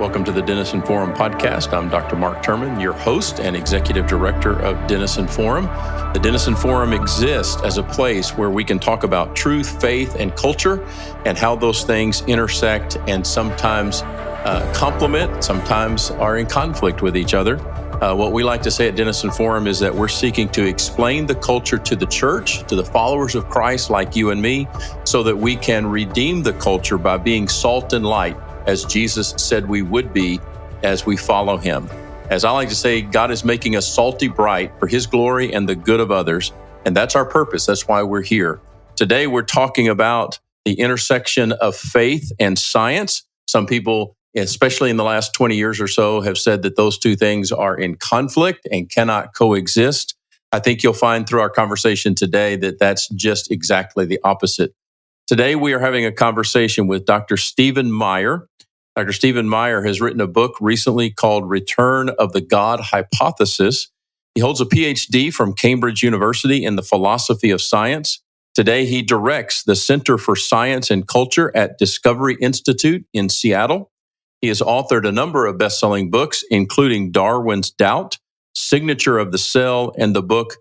Welcome to the Denison Forum Podcast. I'm Dr. Mark Turman, your host and executive director of Denison Forum. The Denison Forum exists as a place where we can talk about truth, faith, and culture, and how those things intersect and sometimes complement, sometimes are in conflict with each other. What we like to say at Denison Forum is that we're seeking to explain the culture to the church, to the followers of Christ like you and me, so that we can redeem the culture by being salt and light, as Jesus said we would be as we follow him. As I like to say, God is making us salty bright for his glory and the good of others. And that's our purpose. That's why we're here. Today, we're talking about the intersection of faith and science. Some people, especially in the last 20 years or so, have said that those two things are in conflict and cannot coexist. I think you'll find through our conversation today that that's just exactly the opposite. Today, we are having a conversation with Dr. Stephen Meyer. Dr. Stephen Meyer has written a book recently called Return of the God Hypothesis. He holds a PhD from Cambridge University in the philosophy of science. Today, he directs the Center for Science and Culture at Discovery Institute in Seattle. He has authored a number of best-selling books, including Darwin's Doubt, Signature of the Cell, and the book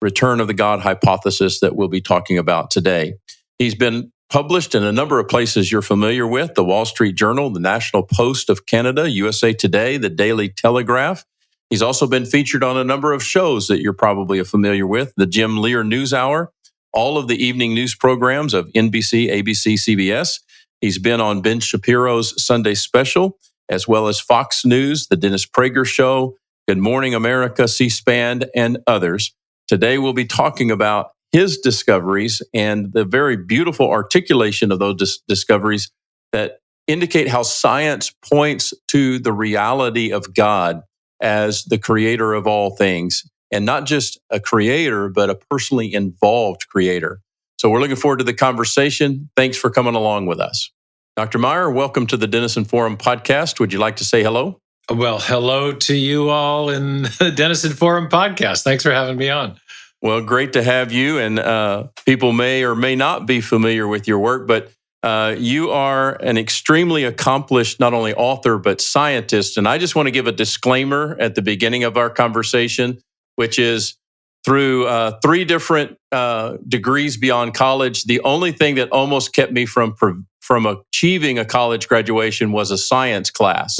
Return of the God Hypothesis that we'll be talking about today. He's been published in a number of places you're familiar with: the Wall Street Journal, the National Post of Canada, USA Today, the Daily Telegraph. He's also been featured on a number of shows that you're probably familiar with: the Jim Lear NewsHour, all of the evening news programs of NBC, ABC, CBS. He's been on Ben Shapiro's Sunday Special, as well as Fox News, the Dennis Prager Show, Good Morning America, C-SPAN, and others. Today, we'll be talking about his discoveries and the very beautiful articulation of those discoveries that indicate how science points to the reality of God as the creator of all things, and not just a creator, but a personally involved creator. So we're looking forward to the conversation. Thanks for coming along with us. Dr. Meyer, welcome to the Denison Forum Podcast. Would you like to say hello? Well, hello to you all in the Denison Forum Podcast. Thanks for having me on. Well, great to have you. And people may or may not be familiar with your work, but you are an extremely accomplished, not only author, but scientist. And I just want to give a disclaimer at the beginning of our conversation, which is through 3 different degrees beyond college, the only thing that almost kept me from achieving a college graduation was a science class.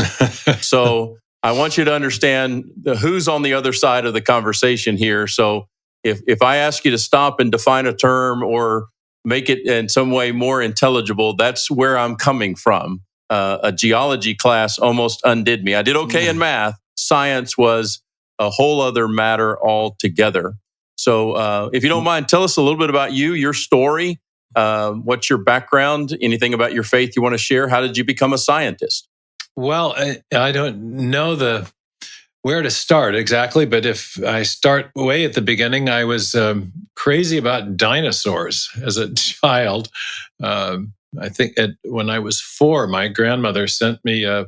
So I want you to understand who's on the other side of the conversation here. So if I ask you to stop and define a term or make it in some way more intelligible, that's where I'm coming from. A geology class almost undid me. I did okay in math. Science was a whole other matter altogether. So if you don't mind, tell us a little bit about you, your story, what's your background, anything about your faith you want to share? How did you become a scientist? Well, I don't know where to start exactly, but if I start way at the beginning, I was crazy about dinosaurs as a child. I think when I was 4, my grandmother sent me a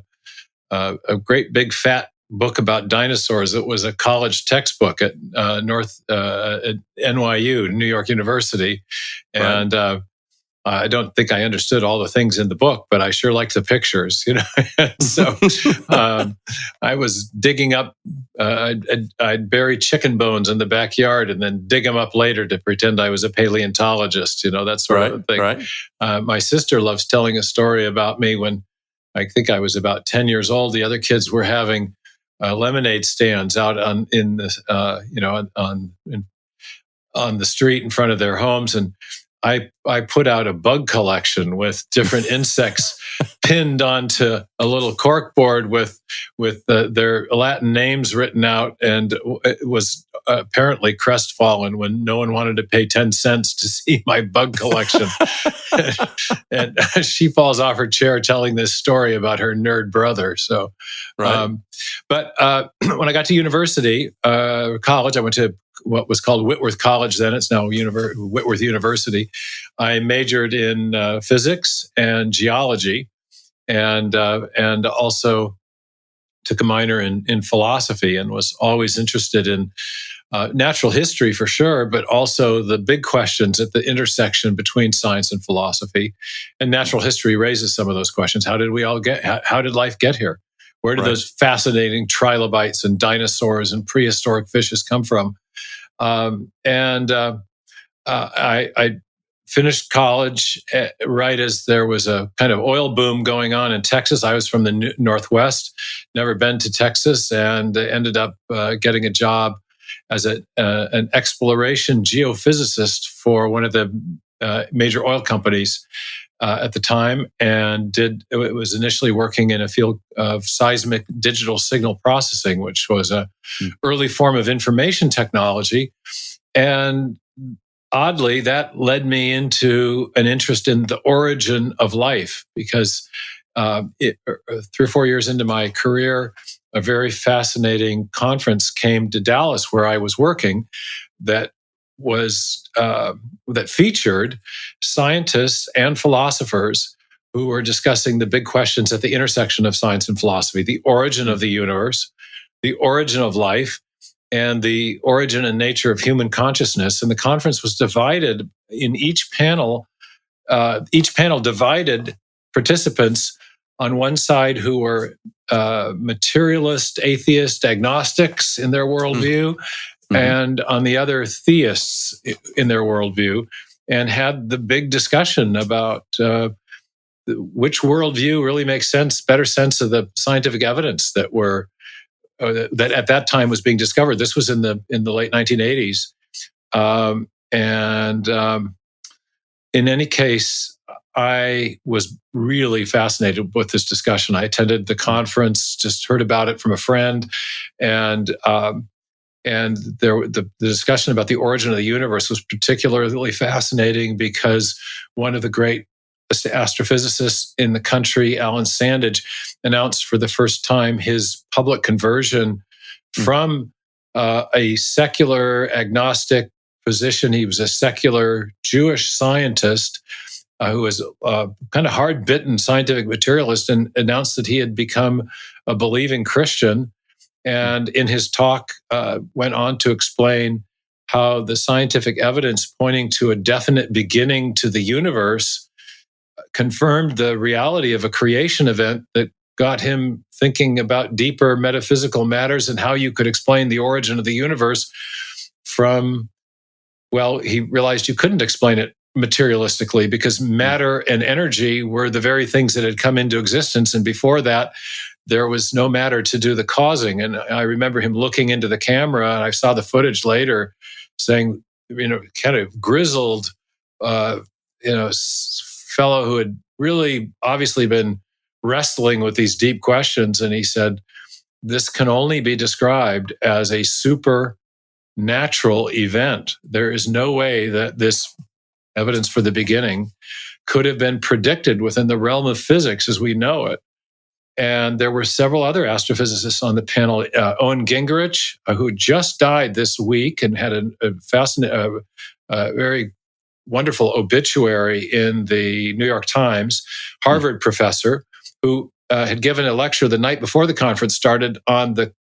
great big fat book about dinosaurs. It was a college textbook at at NYU, New York University. And I don't think I understood all the things in the book, but I sure liked the pictures, So I was digging up, I'd bury chicken bones in the backyard and then dig them up later to pretend I was a paleontologist, that sort of thing. Right. My sister loves telling a story about me when I think I was about 10 years old. The other kids were having lemonade stands out on the street in front of their homes, and I put out a bug collection with different insects pinned onto a little corkboard with their Latin names written out, and it was apparently crestfallen when no one wanted to pay 10 cents to see my bug collection. And she falls off her chair telling this story about her nerd brother. So, but when I got to university, college, I went to what was called Whitworth College then. It's now Whitworth University. I majored in physics and geology, and also took a minor in philosophy, and was always interested in natural history for sure, but also the big questions at the intersection between science and philosophy. And natural history raises some of those questions. How did life get here? Where do Right. those fascinating trilobites and dinosaurs and prehistoric fishes come from? I finished college right as there was a kind of oil boom going on in Texas. I was from the Northwest, never been to Texas, and ended up getting a job as an exploration geophysicist for one of the major oil companies at the time, and it was initially working in a field of seismic digital signal processing, which was a early form of information technology. And oddly, that led me into an interest in the origin of life, because 3 or 4 years into my career, a very fascinating conference came to Dallas where I was working that featured scientists and philosophers who were discussing the big questions at the intersection of science and philosophy: the origin of the universe, the origin of life, and the origin and nature of human consciousness. And the conference was divided in each panel. Each panel divided participants on one side who were materialist, atheist, agnostics in their worldview, and on the other, theists in their worldview, and had the big discussion about which worldview really makes better sense of the scientific evidence that at that time was being discovered. This was in the late 1980s, in any case, I was really fascinated with this discussion. I attended the conference, just heard about it from a friend, and the discussion about the origin of the universe was particularly fascinating because one of the great astrophysicists in the country, Alan Sandage, announced for the first time his public conversion from a secular agnostic position. He was a secular Jewish scientist who was kind of hard-bitten scientific materialist, and announced that he had become a believing Christian. And in his talk, went on to explain how the scientific evidence pointing to a definite beginning to the universe confirmed the reality of a creation event that got him thinking about deeper metaphysical matters and how you could explain the origin of the universe he realized you couldn't explain it materialistically, because matter and energy were the very things that had come into existence. And before that, there was no matter to do the causing. And I remember him looking into the camera, and I saw the footage later, saying, kind of grizzled, fellow who had really obviously been wrestling with these deep questions. And he said, this can only be described as a supernatural event. There is no way that this evidence for the beginning could have been predicted within the realm of physics as we know it. And there were several other astrophysicists on the panel. Owen Gingerich, who just died this week and had a fascinating, very wonderful obituary in the New York Times, Harvard professor, who had given a lecture the night before the conference started on the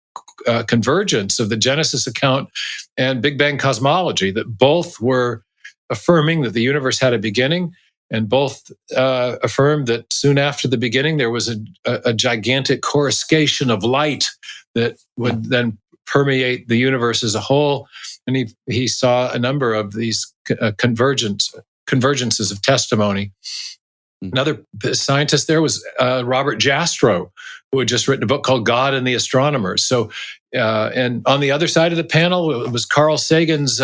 convergence of the Genesis account and Big Bang cosmology, that both were affirming that the universe had a beginning, and both affirmed that soon after the beginning there was a gigantic coruscation of light that would then permeate the universe as a whole. And he saw a number of these convergences of testimony. Another scientist there was Robert Jastrow, who had just written a book called God and the Astronomers. So, and on the other side of the panel, it was Carl Sagan's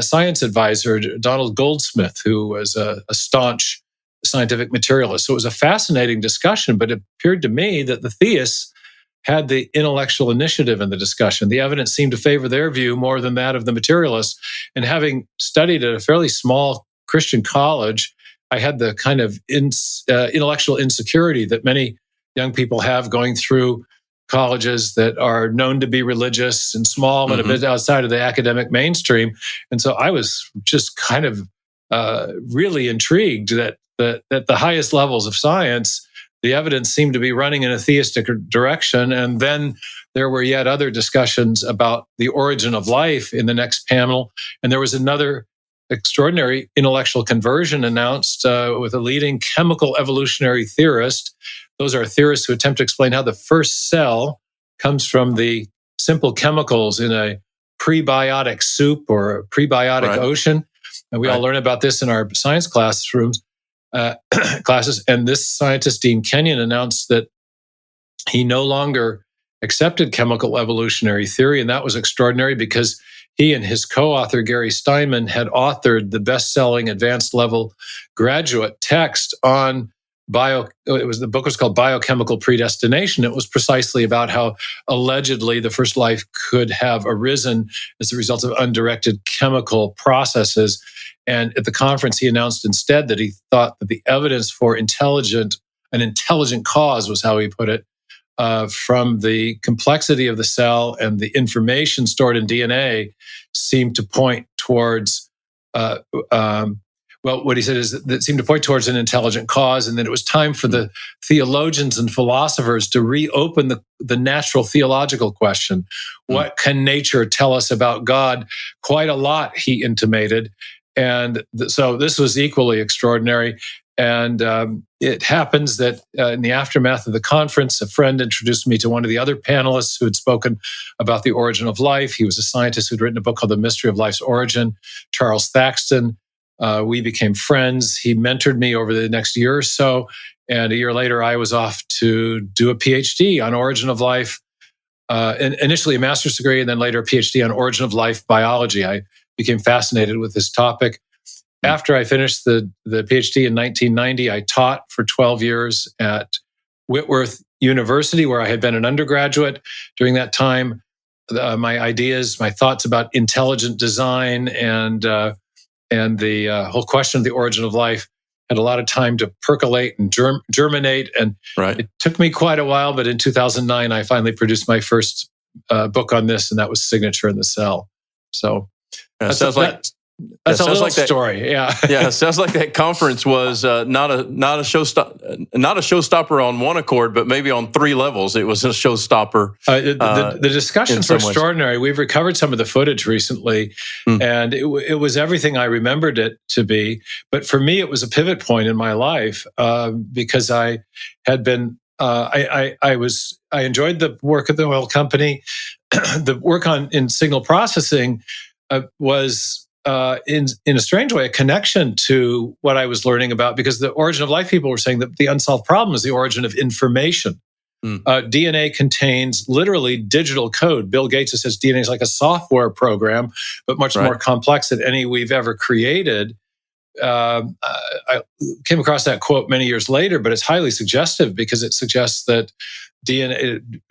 science advisor, Donald Goldsmith, who was a staunch scientific materialist. So it was a fascinating discussion, but it appeared to me that the theists had the intellectual initiative in the discussion. The evidence seemed to favor their view more than that of the materialists. And having studied at a fairly small Christian college, I had the kind of intellectual insecurity that many young people have going through colleges that are known to be religious and small and a bit outside of the academic mainstream. And so I was just kind of really intrigued that at the highest levels of science, the evidence seemed to be running in a theistic direction. And then there were yet other discussions about the origin of life in the next panel. And there was another extraordinary intellectual conversion announced with a leading chemical evolutionary theorist. Those are theorists who attempt to explain how the first cell comes from the simple chemicals in a prebiotic soup or a prebiotic ocean. And we all learn about this in our science classrooms, classes. And this scientist, Dean Kenyon, announced that he no longer accepted chemical evolutionary theory. And that was extraordinary because he and his co-author, Gary Steinman, had authored the best-selling advanced level graduate text on the book was called Biochemical Predestination. It was precisely about how allegedly the first life could have arisen as a result of undirected chemical processes. And at the conference, he announced instead that he thought that the evidence for an intelligent cause was how he put it, from the complexity of the cell and the information stored in DNA seemed to point towards what he said is that it seemed to point towards an intelligent cause, and that it was time for the theologians and philosophers to reopen the natural theological question. What can nature tell us about God? Quite a lot, he intimated. And so this was equally extraordinary. And it happens that in the aftermath of the conference, a friend introduced me to one of the other panelists who had spoken about the origin of life. He was a scientist who'd written a book called The Mystery of Life's Origin, Charles Thaxton. We became friends. He mentored me over the next year or so. And a year later, I was off to do a PhD on origin of life, and initially a master's degree, and then later a PhD on origin of life biology. I became fascinated with this topic. After I finished the PhD in 1990, I taught for 12 years at Whitworth University, where I had been an undergraduate. During that time, my ideas, my thoughts about intelligent design and the whole question of the origin of life had a lot of time to percolate and germinate. And it took me quite a while, but in 2009, I finally produced my first book on this, and that was Signature in the Cell. So That's a little story. Yeah. Yeah. It sounds like that conference was not a showstopper on one accord, but maybe on three levels. It was a showstopper. The discussions were extraordinary. We've recovered some of the footage recently, and it was everything I remembered it to be. But for me, it was a pivot point in my life because I had been. I enjoyed the work at the oil company. The work in signal processing was. In a strange way, a connection to what I was learning about, because the origin of life people were saying that the unsolved problem is the origin of information. DNA contains literally digital code. Bill Gates says DNA is like a software program, but much more complex than any we've ever created. I came across that quote many years later, but it's highly suggestive because it suggests that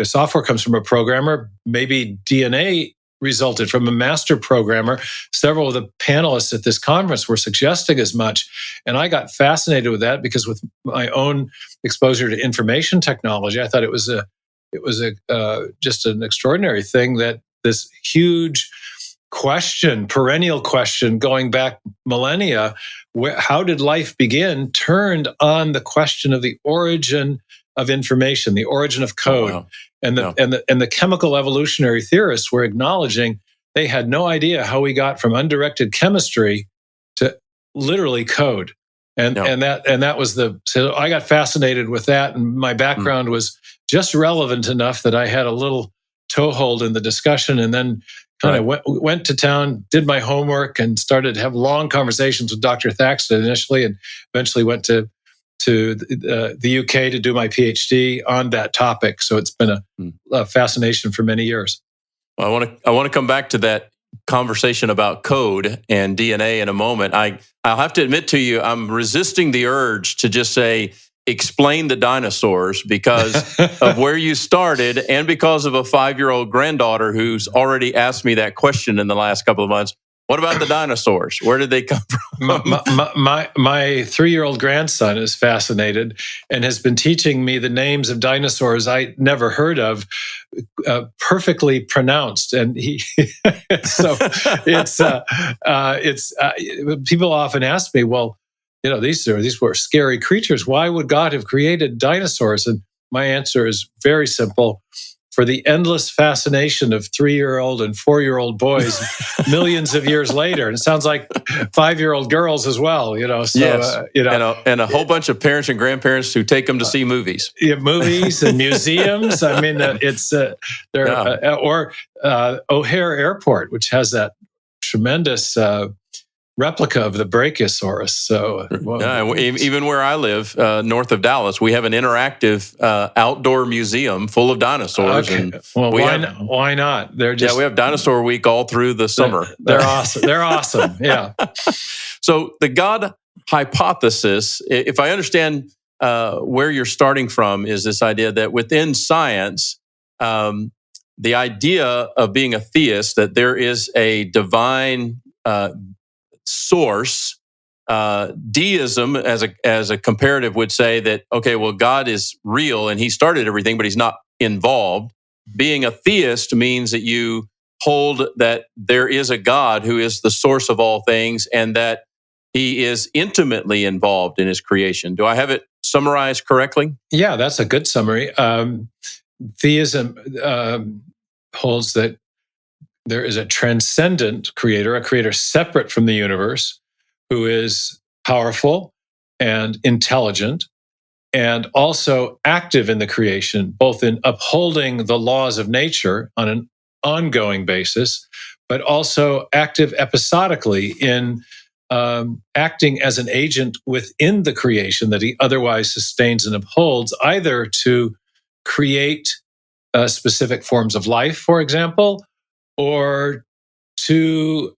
software comes from a programmer. Maybe DNA resulted from a master programmer. Several of the panelists at this conference were suggesting as much. And I got fascinated with that because with my own exposure to information technology, I thought it was just an extraordinary thing that this huge question, perennial question going back millennia, how did life begin, turned on the question of the origin of information, the origin of code. Oh, wow. And the chemical evolutionary theorists were acknowledging they had no idea how we got from undirected chemistry to literally code. And that was so I got fascinated with that, and my background was just relevant enough that I had a little toehold in the discussion, and then kind of went to town, did my homework, and started to have long conversations with Dr. Thaxton initially, and eventually went to the UK to do my PhD on that topic. So it's been a fascination for many years. Well, I want to come back to that conversation about code and DNA in a moment. I'll have to admit to you, I'm resisting the urge to just say, explain the dinosaurs because of where you started and because of a 5-year-old granddaughter who's already asked me that question in the last couple of months. What about the dinosaurs? Where did they come from? My 3-year-old grandson is fascinated and has been teaching me the names of dinosaurs I never heard of, perfectly pronounced. And so it's people often ask me, well, these were scary creatures. Why would God have created dinosaurs? And my answer is very simple. for the endless fascination of 3-year-old and 4-year-old boys millions of years later. And it sounds like 5-year-old girls as well, So, yes. And a whole bunch of parents and grandparents who take them to see movies. Yeah, movies and museums. I mean, O'Hare Airport, which has that tremendous replica of the Brachiosaurus. So, even where I live, north of Dallas, we have an interactive outdoor museum full of dinosaurs. Okay. And well, why not? They're just we have Dinosaur Week all through the summer. They're awesome. They're awesome. Yeah. So the God hypothesis, if I understand where you're starting from, is this idea that within science, the idea of being a theist, that there is a divine source. Deism, as a comparative, would say that, okay, well, God is real and he started everything, but he's not involved. Being a theist means that you hold that there is a God who is the source of all things and that he is intimately involved in his creation. Do I have it summarized correctly? Yeah, that's a good summary. Theism holds that there is a transcendent creator, a creator separate from the universe, who is powerful and intelligent and also active in the creation, both in upholding the laws of nature on an ongoing basis, but also active episodically in acting as an agent within the creation that he otherwise sustains and upholds, either to create specific forms of life, for example, or to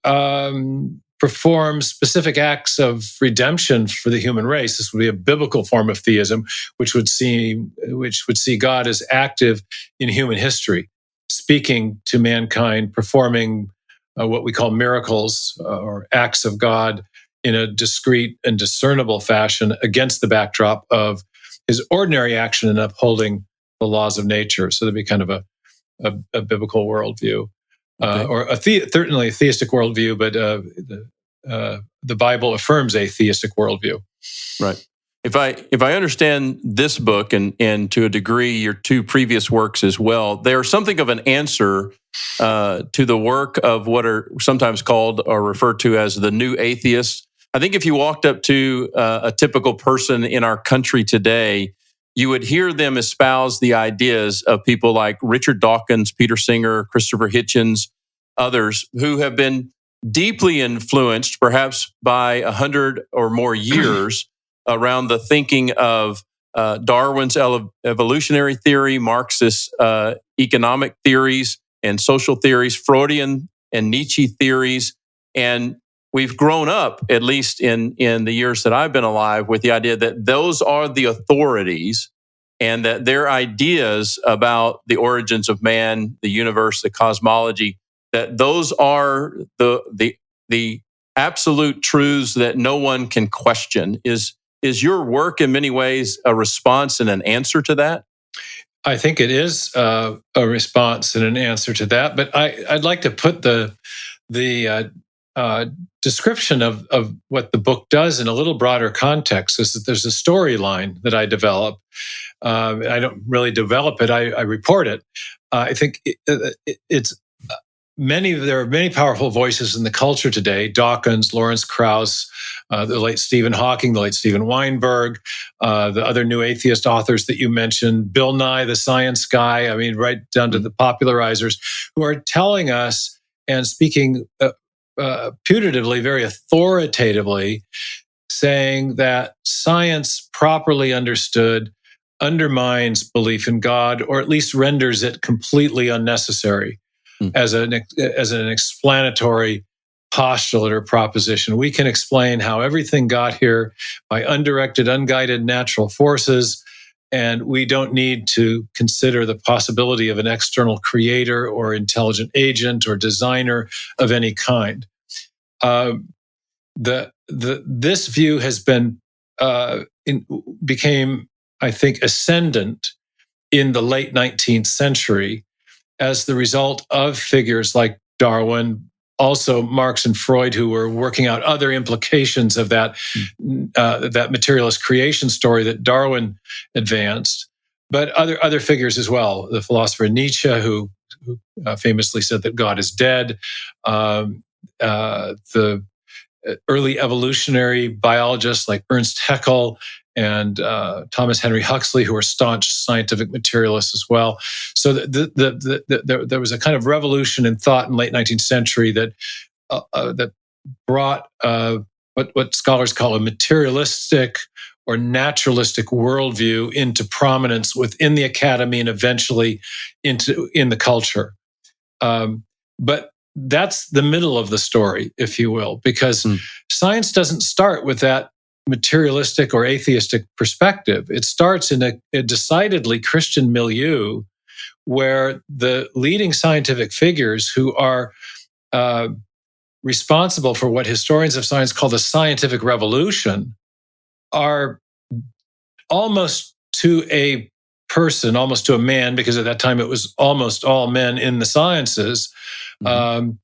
perform specific acts of redemption for the human race. This would be a biblical form of theism, which would see God as active in human history, speaking to mankind, performing what we call miracles or acts of God in a discrete and discernible fashion against the backdrop of his ordinary action in upholding the laws of nature. So there'd be kind of a biblical worldview. Okay. Or certainly a theistic worldview, but the Bible affirms a theistic worldview. Right. If I understand this book and to a degree your two previous works as well, they are something of an answer to the work of what are sometimes called or referred to as the new atheists. I think if you walked up to a typical person in our country today, you would hear them espouse the ideas of people like Richard Dawkins, Peter Singer, Christopher Hitchens, others who have been deeply influenced, perhaps by 100 or more years, around the thinking of Darwin's evolutionary theory, Marxist economic theories and social theories, Freudian and Nietzsche theories. And we've grown up, at least in the years that I've been alive, with the idea that those are the authorities and that their ideas about the origins of man, the universe, the cosmology, that those are the absolute truths that no one can question. Is your work in many ways a response and an answer to that? I think it is a response and an answer to that, but I'd like to put the description of what the book does in a little broader context. There's a storyline that I develop. I don't really develop it; I report it. I think it's there are many powerful voices in the culture today: Dawkins, Lawrence Krauss, the late Stephen Hawking, the late Stephen Weinberg, the other new atheist authors that you mentioned, Bill Nye, the science guy. I mean, right down to the popularizers, who are telling us and speaking putatively, very authoritatively, saying that science properly understood undermines belief in God, or at least renders it completely unnecessary as an explanatory postulate or proposition. We can explain how everything got here by undirected, unguided natural forces, and we don't need to consider the possibility of an external creator or intelligent agent or designer of any kind. This view has became, I think, ascendant in the late 19th century as the result of figures like Darwin, also Marx and Freud, who were working out other implications of that materialist creation story that Darwin advanced. but other figures as well. The philosopher Nietzsche, who famously said that God is dead. The early evolutionary biologists like Ernst Haeckel and Thomas Henry Huxley, who were staunch scientific materialists as well. So there was a kind of revolution in thought in the late 19th century that brought what scholars call a materialistic or naturalistic worldview into prominence within the academy and eventually in the culture. But that's the middle of the story, if you will, because science doesn't start with that materialistic or atheistic perspective. It starts in a decidedly Christian milieu where the leading scientific figures who are responsible for what historians of science call the scientific revolution are almost to a person, almost to a man, because at that time it was almost all men in the sciences. Almost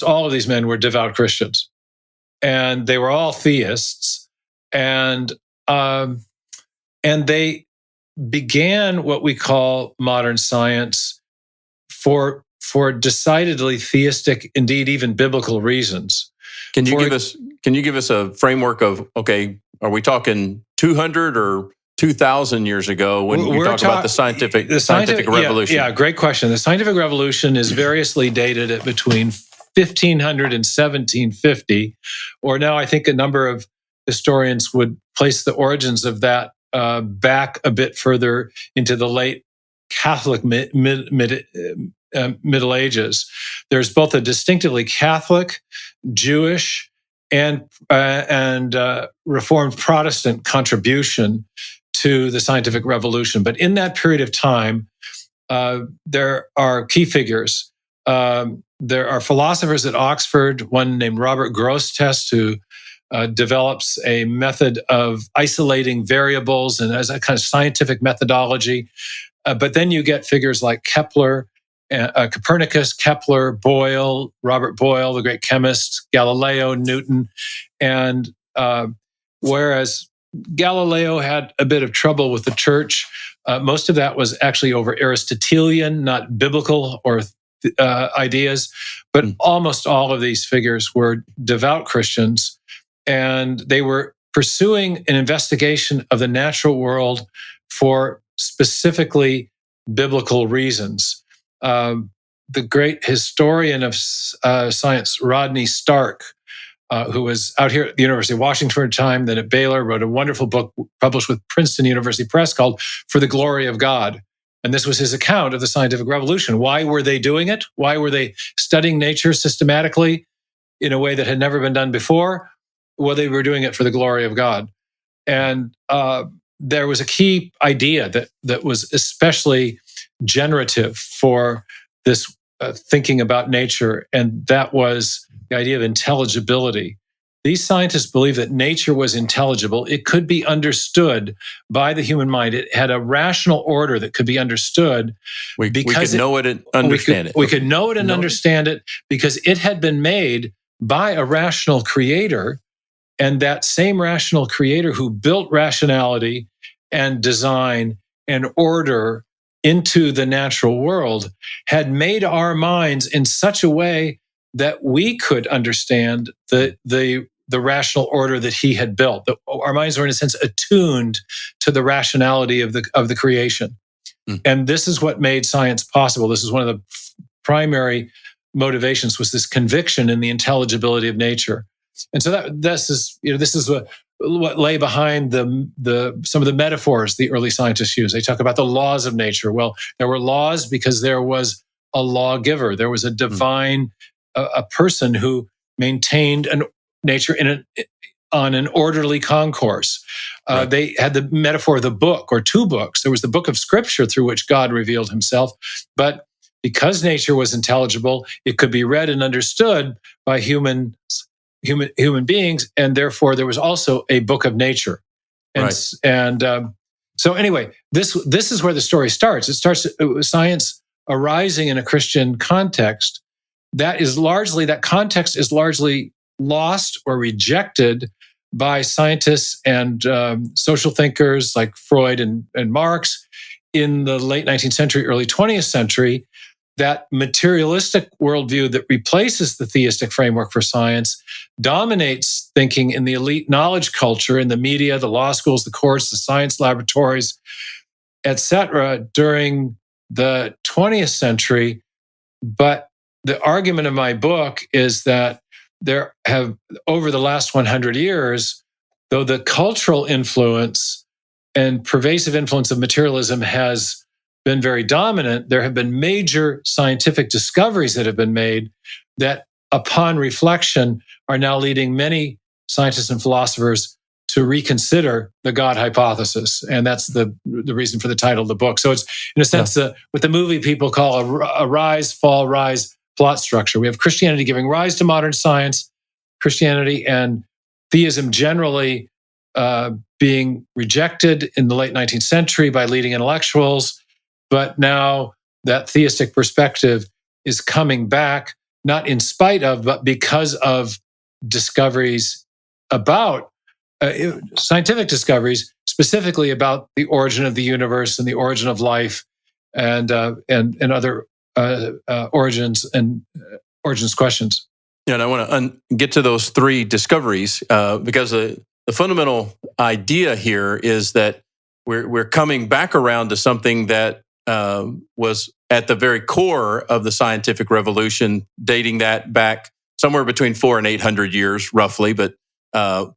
all of these men were devout Christians, and they were all theists, and they began what we call modern science for decidedly theistic, indeed even biblical reasons. Can you give us a framework of, okay, are we talking 200 or 2,000 years ago when we talk about the scientific revolution? Yeah, great question. The scientific revolution is variously dated at between 1500 and 1750, or now I think a number of historians would place the origins of that back a bit further into the late Catholic Middle Ages. There's both a distinctively Catholic, Jewish, and Reformed Protestant contribution to the scientific revolution. But in that period of time, there are key figures. There are philosophers at Oxford, one named Robert Grosseteste, who develops a method of isolating variables and as a kind of scientific methodology. But then you get figures like Kepler, Copernicus, Kepler, Boyle, Robert Boyle, the great chemist, Galileo, Newton. And whereas Galileo had a bit of trouble with the church, most of that was actually over Aristotelian, not biblical or ideas. But almost all of these figures were devout Christians, and they were pursuing an investigation of the natural world for specifically biblical reasons. The great historian of science, Rodney Stark, who was out here at the University of Washington for a time, then at Baylor, wrote a wonderful book published with Princeton University Press called For the Glory of God. And this was his account of the scientific revolution. Why were they doing it? Why were they studying nature systematically in a way that had never been done before? Well, they were doing it for the glory of God. And there was a key idea that was especially generative for this thinking about nature, and that was the idea of intelligibility. These scientists believed that nature was intelligible. It could be understood by the human mind. It had a rational order that could be understood. We could know it and understand it. We could know it and understand it because it had been made by a rational creator, and that same rational creator who built rationality and design and order into the natural world had made our minds in such a way that we could understand the rational order that he had built. Our minds were, in a sense, attuned to the rationality of the creation. And this is what made science possible. This is one of the primary motivations, was this conviction in the intelligibility of nature. And so this is what lay behind some of the metaphors the early scientists used. They talk about the laws of nature. Well, there were laws because there was a lawgiver. There was a divine, a person who maintained nature on an orderly concourse. Right. They had the metaphor of the book or two books. There was the book of Scripture through which God revealed himself, but because nature was intelligible, it could be read and understood by human beings, and therefore there was also a book of nature. And, so anyway, this is where the story starts. It starts with science arising in a Christian context. That context is largely lost or rejected by scientists and social thinkers like Freud and Marx in the late 19th century, early 20th century, that materialistic worldview that replaces the theistic framework for science dominates thinking in the elite knowledge culture, in the media, the law schools, the courts, the science laboratories, etc., during the 20th century. But the argument of my book is that there have, over the last 100 years, though the cultural influence and pervasive influence of materialism has been very dominant, there have been major scientific discoveries that have been made that, upon reflection, are now leading many scientists and philosophers to reconsider the God hypothesis. And that's the reason for the title of the book. So it's, in a sense, what the movie people call a rise, fall, rise plot structure. We have Christianity giving rise to modern science, Christianity and theism generally being rejected in the late 19th century by leading intellectuals. But now that theistic perspective is coming back, not in spite of, but because of discoveries about scientific discoveries, specifically about the origin of the universe and the origin of life, and other origins questions. Yeah, and I want to get to those three discoveries because the fundamental idea here is that we're coming back around to something that was at the very core of the scientific revolution, dating that back somewhere between 400 and 800 years, roughly, but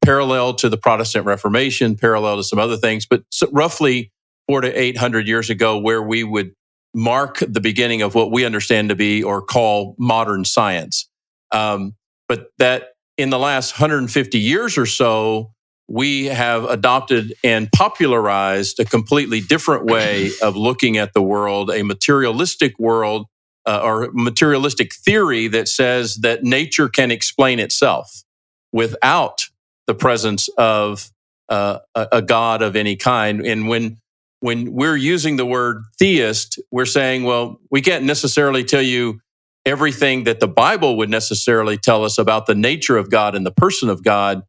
parallel to the Protestant Reformation, parallel to some other things, but roughly 400 to 800 years ago, where we would mark the beginning of what we understand to be or call modern science. But that in the last 150 years or so, we have adopted and popularized a completely different way of looking at the world, a materialistic world or materialistic theory that says that nature can explain itself without the presence of a God of any kind. And when we're using the word theist, we're saying, well, we can't necessarily tell you everything that the Bible would necessarily tell us about the nature of God and the person of God.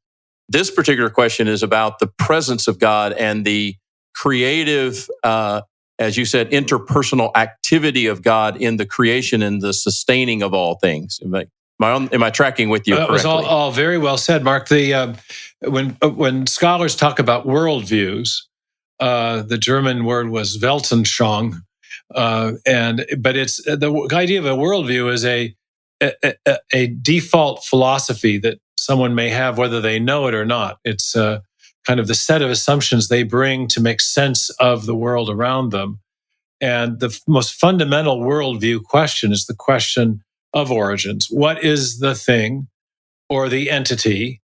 This particular question is about the presence of God and the creative, as you said, interpersonal activity of God in the creation and the sustaining of all things. Am I tracking with you correctly? That was all very well said, Mark. When scholars talk about worldviews, the German word was Weltanschauung, but it's the idea of a worldview is a default philosophy that someone may have, whether they know it or not. It's kind of the set of assumptions they bring to make sense of the world around them. And the most fundamental worldview question is the question of origins. What is the thing or the entity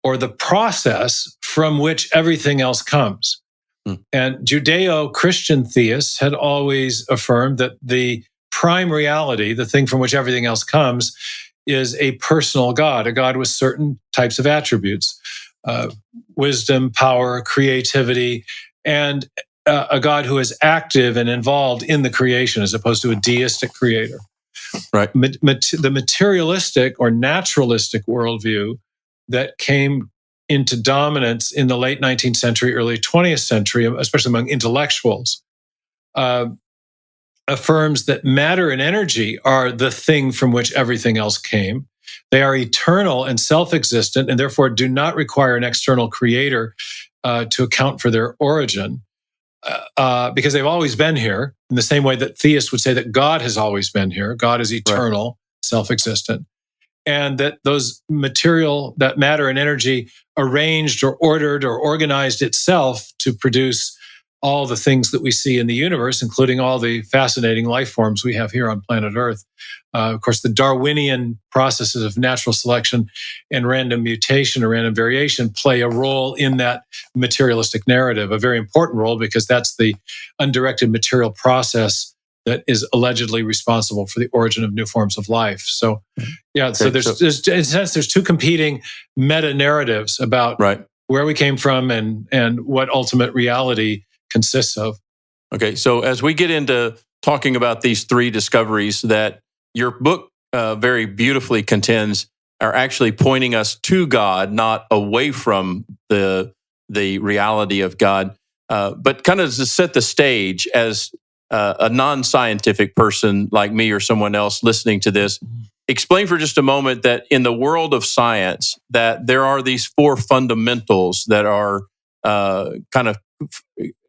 or the process from which everything else comes? And Judeo-Christian theists had always affirmed that the prime reality, the thing from which everything else comes, is a personal God, a God with certain types of attributes, wisdom, power, creativity, and a God who is active and involved in the creation as opposed to a deistic creator. Right. The materialistic or naturalistic worldview that came into dominance in the late 19th century, early 20th century, especially among intellectuals, affirms that matter and energy are the thing from which everything else came. They are eternal and self-existent, and therefore do not require an external creator to account for their origin, because they've always been here, in the same way that theists would say that God has always been here. God is eternal, right, self-existent. And that that matter and energy arranged or ordered or organized itself to produce all the things that we see in the universe, including all the fascinating life forms we have here on planet Earth. Of course, the Darwinian processes of natural selection and random mutation or random variation play a role in that materialistic narrative, a very important role, because that's the undirected material process that is allegedly responsible for the origin of new forms of life. So, yeah, so there's in a sense, there's two competing meta narratives about where we came from and what ultimate reality consists of. Okay, so as we get into talking about these three discoveries that your book very beautifully contends, are actually pointing us to God, not away from the reality of God. But kind of to set the stage as a non-scientific person like me or someone else listening to this, explain for just a moment that in the world of science, that there are these four fundamentals that are kind of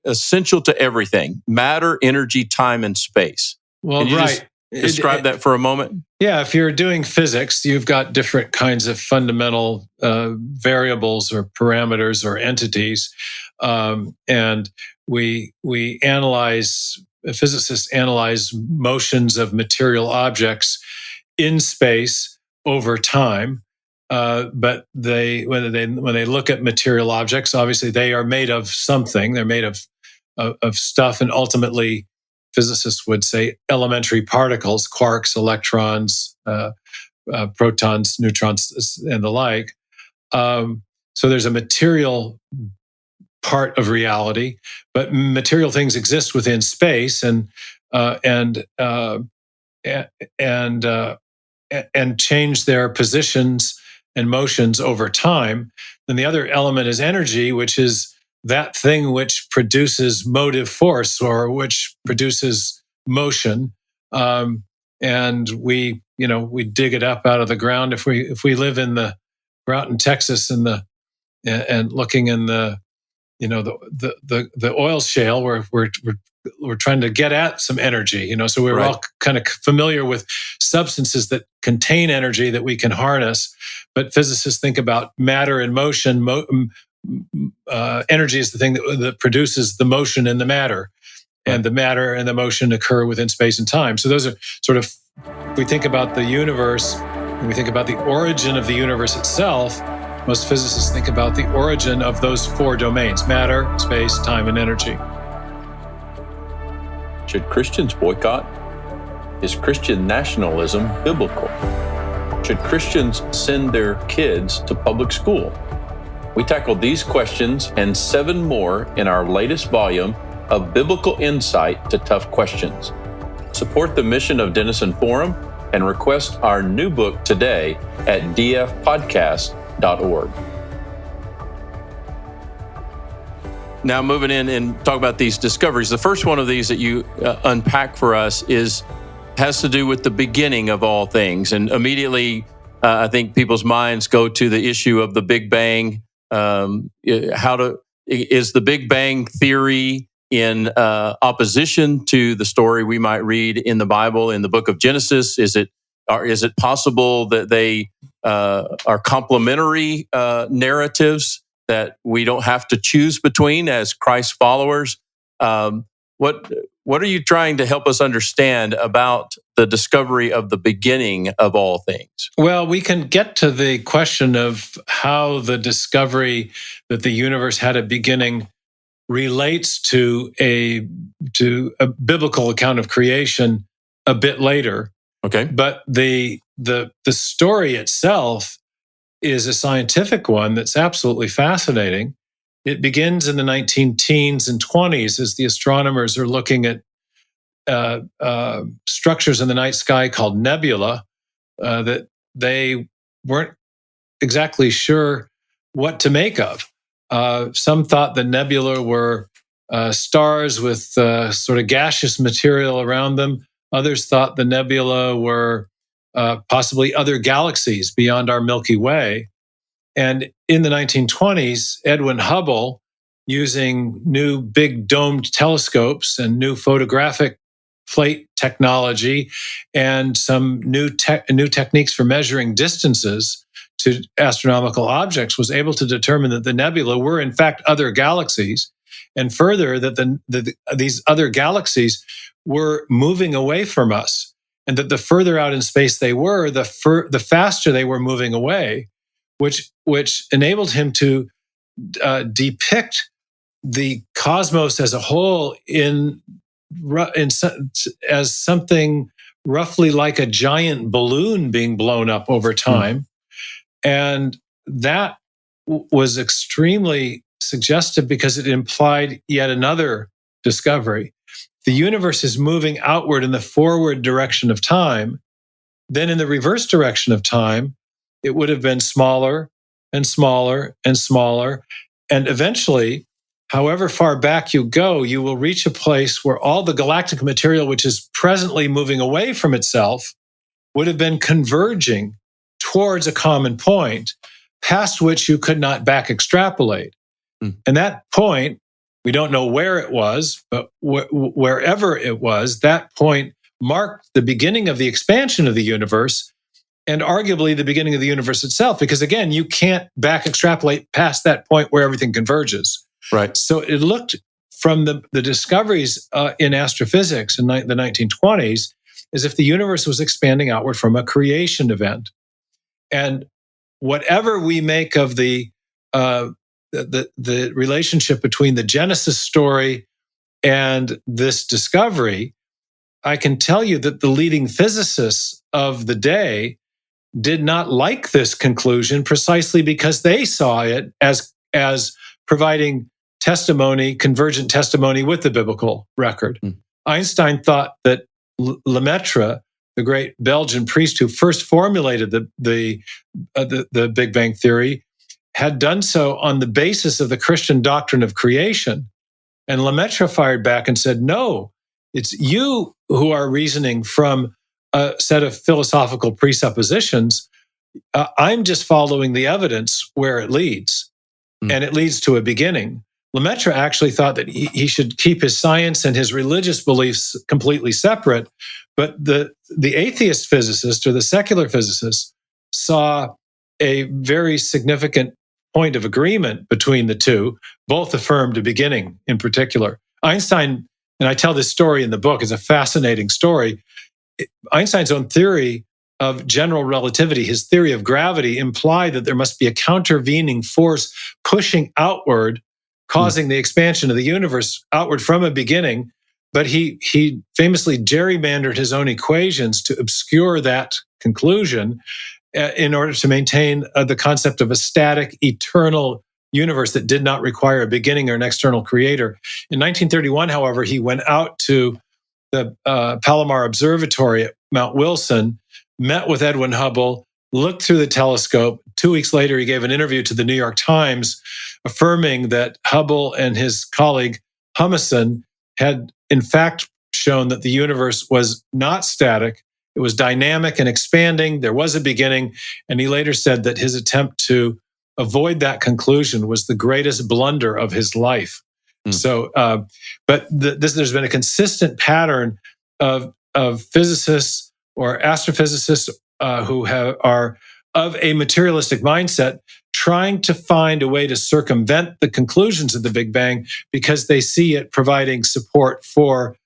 essential to everything: matter, energy, time, and space. Well, Can you right. just describe that for a moment? Yeah, if you're doing physics, you've got different kinds of fundamental variables or parameters or entities, and we analyze. Physicists analyze motions of material objects in space over time. But when they look at material objects, obviously they are made of something. They're made of stuff, and ultimately, physicists would say elementary particles, quarks, electrons, protons, neutrons, and the like. So there's a material part of reality, but material things exist within space, and change their positions and motions over time. Then the other element is energy, which is that thing which produces motive force or which produces motion. And we dig it up out of the ground. If we live we're out in Texas and looking in the oil shale, we're trying to get at some energy, so we're all kind of familiar with substances that contain energy that we can harness. But physicists think about matter and motion. Energy is the thing that produces the motion in the matter, and the matter and the motion occur within space and time. So those are sort of, we think about the universe and we think about the origin of the universe itself. Most physicists think about the origin of those four domains: matter, space, time, and energy. Should Christians boycott? Is Christian nationalism biblical? Should Christians send their kids to public school? We tackled these questions and 7 more in our latest volume of Biblical Insight to Tough Questions. Support the mission of Denison Forum and request our new book today at dfpodcast.org. Now, moving in and talk about these discoveries. The first one of these that you unpack for us has to do with the beginning of all things. And immediately, I think people's minds go to the issue of the Big Bang. Is the Big Bang theory in opposition to the story we might read in the Bible, in the book of Genesis? Is it possible that they are complementary narratives that we don't have to choose between as Christ followers? What are you trying to help us understand about the discovery of the beginning of all things? Well, we can get to the question of how the discovery that the universe had a beginning relates to a biblical account of creation a bit later. Okay. But the story itself is a scientific one that's absolutely fascinating. It begins in the 19-teens and 20s as the astronomers are looking at structures in the night sky called nebula that they weren't exactly sure what to make of. Some thought the nebula were stars with sort of gaseous material around them. Others thought the nebula were possibly other galaxies beyond our Milky Way. And in the 1920s, Edwin Hubble, using new big domed telescopes and new photographic plate technology and some new techniques for measuring distances to astronomical objects, was able to determine that the nebula were in fact other galaxies, and further that these other galaxies were moving away from us, and that the further out in space they were, the faster they were moving away, which enabled him to depict the cosmos as a whole as something roughly like a giant balloon being blown up over time. And that was extremely suggestive because it implied yet another discovery. The universe is moving outward in the forward direction of time. Then in the reverse direction of time, it would have been smaller and smaller and smaller. And eventually, however far back you go, you will reach a place where all the galactic material, which is presently moving away from itself, would have been converging towards a common point, past which you could not back extrapolate. And that point, we don't know where it was, but wherever it was, that point marked the beginning of the expansion of the universe, and arguably the beginning of the universe itself, because again, you can't back extrapolate past that point where everything converges. Right. So it looked from the discoveries in astrophysics in the 1920s as if the universe was expanding outward from a creation event. And whatever we make of the relationship between the Genesis story and this discovery, I can tell you that the leading physicists of the day did not like this conclusion precisely because they saw it as providing testimony, convergent testimony with the biblical record. Einstein thought that Lemaitre, the great Belgian priest who first formulated the Big Bang Theory, had done so on the basis of the Christian doctrine of creation. And Lemaitre fired back and said, no, it's you who are reasoning from a set of philosophical presuppositions. I'm just following the evidence where it leads. And it leads to a beginning. Lemaitre actually thought that he should keep his science and his religious beliefs completely separate. But the atheist physicist or the secular physicist saw a very significant point of agreement between the two. Both affirmed a beginning in particular. Einstein, and I tell this story in the book, is a fascinating story. Einstein's own theory of general relativity, his theory of gravity, implied that there must be a countervening force pushing outward, causing the expansion of the universe outward from a beginning. But he famously gerrymandered his own equations to obscure that conclusion in order to maintain the concept of a static, eternal universe that did not require a beginning or an external creator. In 1931, however, he went out to the Palomar Observatory at Mount Wilson, met with Edwin Hubble, looked through the telescope. 2 weeks later, he gave an interview to the New York Times, affirming that Hubble and his colleague Humason had in fact shown that the universe was not static. It was dynamic and expanding. There was a beginning. And he later said that his attempt to avoid that conclusion was the greatest blunder of his life. So, there's been a consistent pattern of physicists or astrophysicists who are of a materialistic mindset, trying to find a way to circumvent the conclusions of the Big Bang because they see it providing support for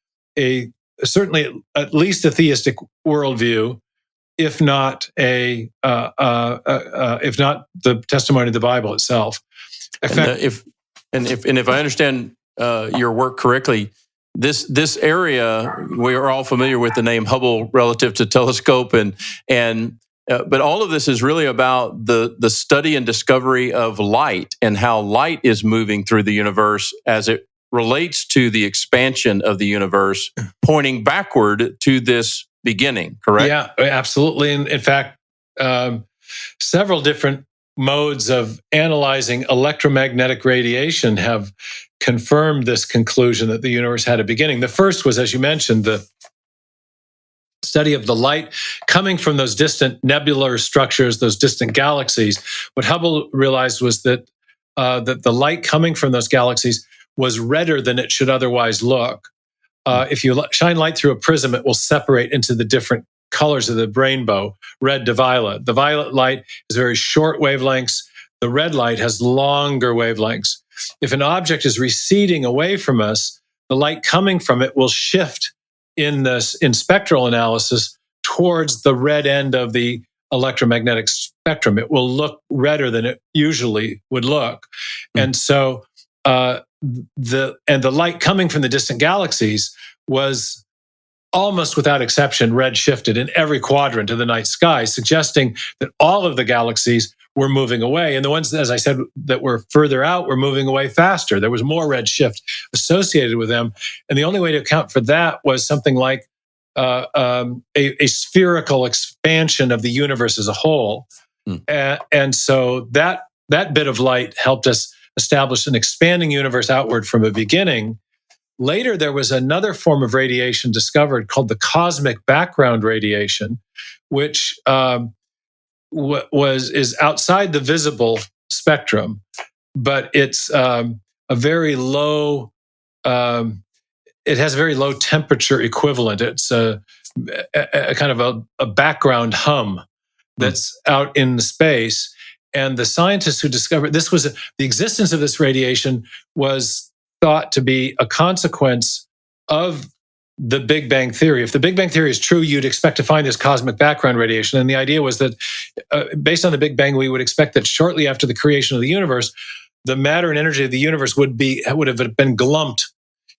certainly at least a theistic worldview, if not the testimony of the Bible itself. In fact, if I understand your work correctly, this area, we are all familiar with the name Hubble relative to telescope, but all of this is really about the study and discovery of light and how light is moving through the universe as it relates to the expansion of the universe, pointing backward to this beginning. Correct? Yeah, absolutely. And in fact, several different modes of analyzing electromagnetic radiation have confirmed this conclusion that the universe had a beginning. The first was, as you mentioned, the study of the light coming from those distant nebular structures, those distant galaxies. What Hubble realized was that the light coming from those galaxies was redder than it should otherwise look. If you shine light through a prism, it will separate into the different colors of the rainbow, red to violet. The violet light is very short wavelengths. The red light has longer wavelengths. If an object is receding away from us, the light coming from it will shift in spectral analysis towards the red end of the electromagnetic spectrum. It will look redder than it usually would look. And so the light coming from the distant galaxies was almost without exception red shifted in every quadrant of the night sky, suggesting that all of the galaxies were moving away. And the ones, as I said, that were further out were moving away faster. There was more red shift associated with them. And the only way to account for that was something like a spherical expansion of the universe as a whole. Mm. And so that bit of light helped us establish an expanding universe outward from a beginning. Later, there was another form of radiation discovered called the cosmic background radiation, which is outside the visible spectrum, but it's a very low. It has a very low temperature equivalent. It's a kind of a background hum that's out in the space. And the scientists who discovered the existence of this radiation was thought to be a consequence of the Big Bang Theory. If the Big Bang Theory is true, you'd expect to find this cosmic background radiation. And the idea was that based on the Big Bang, we would expect that shortly after the creation of the universe, the matter and energy of the universe would have been glumped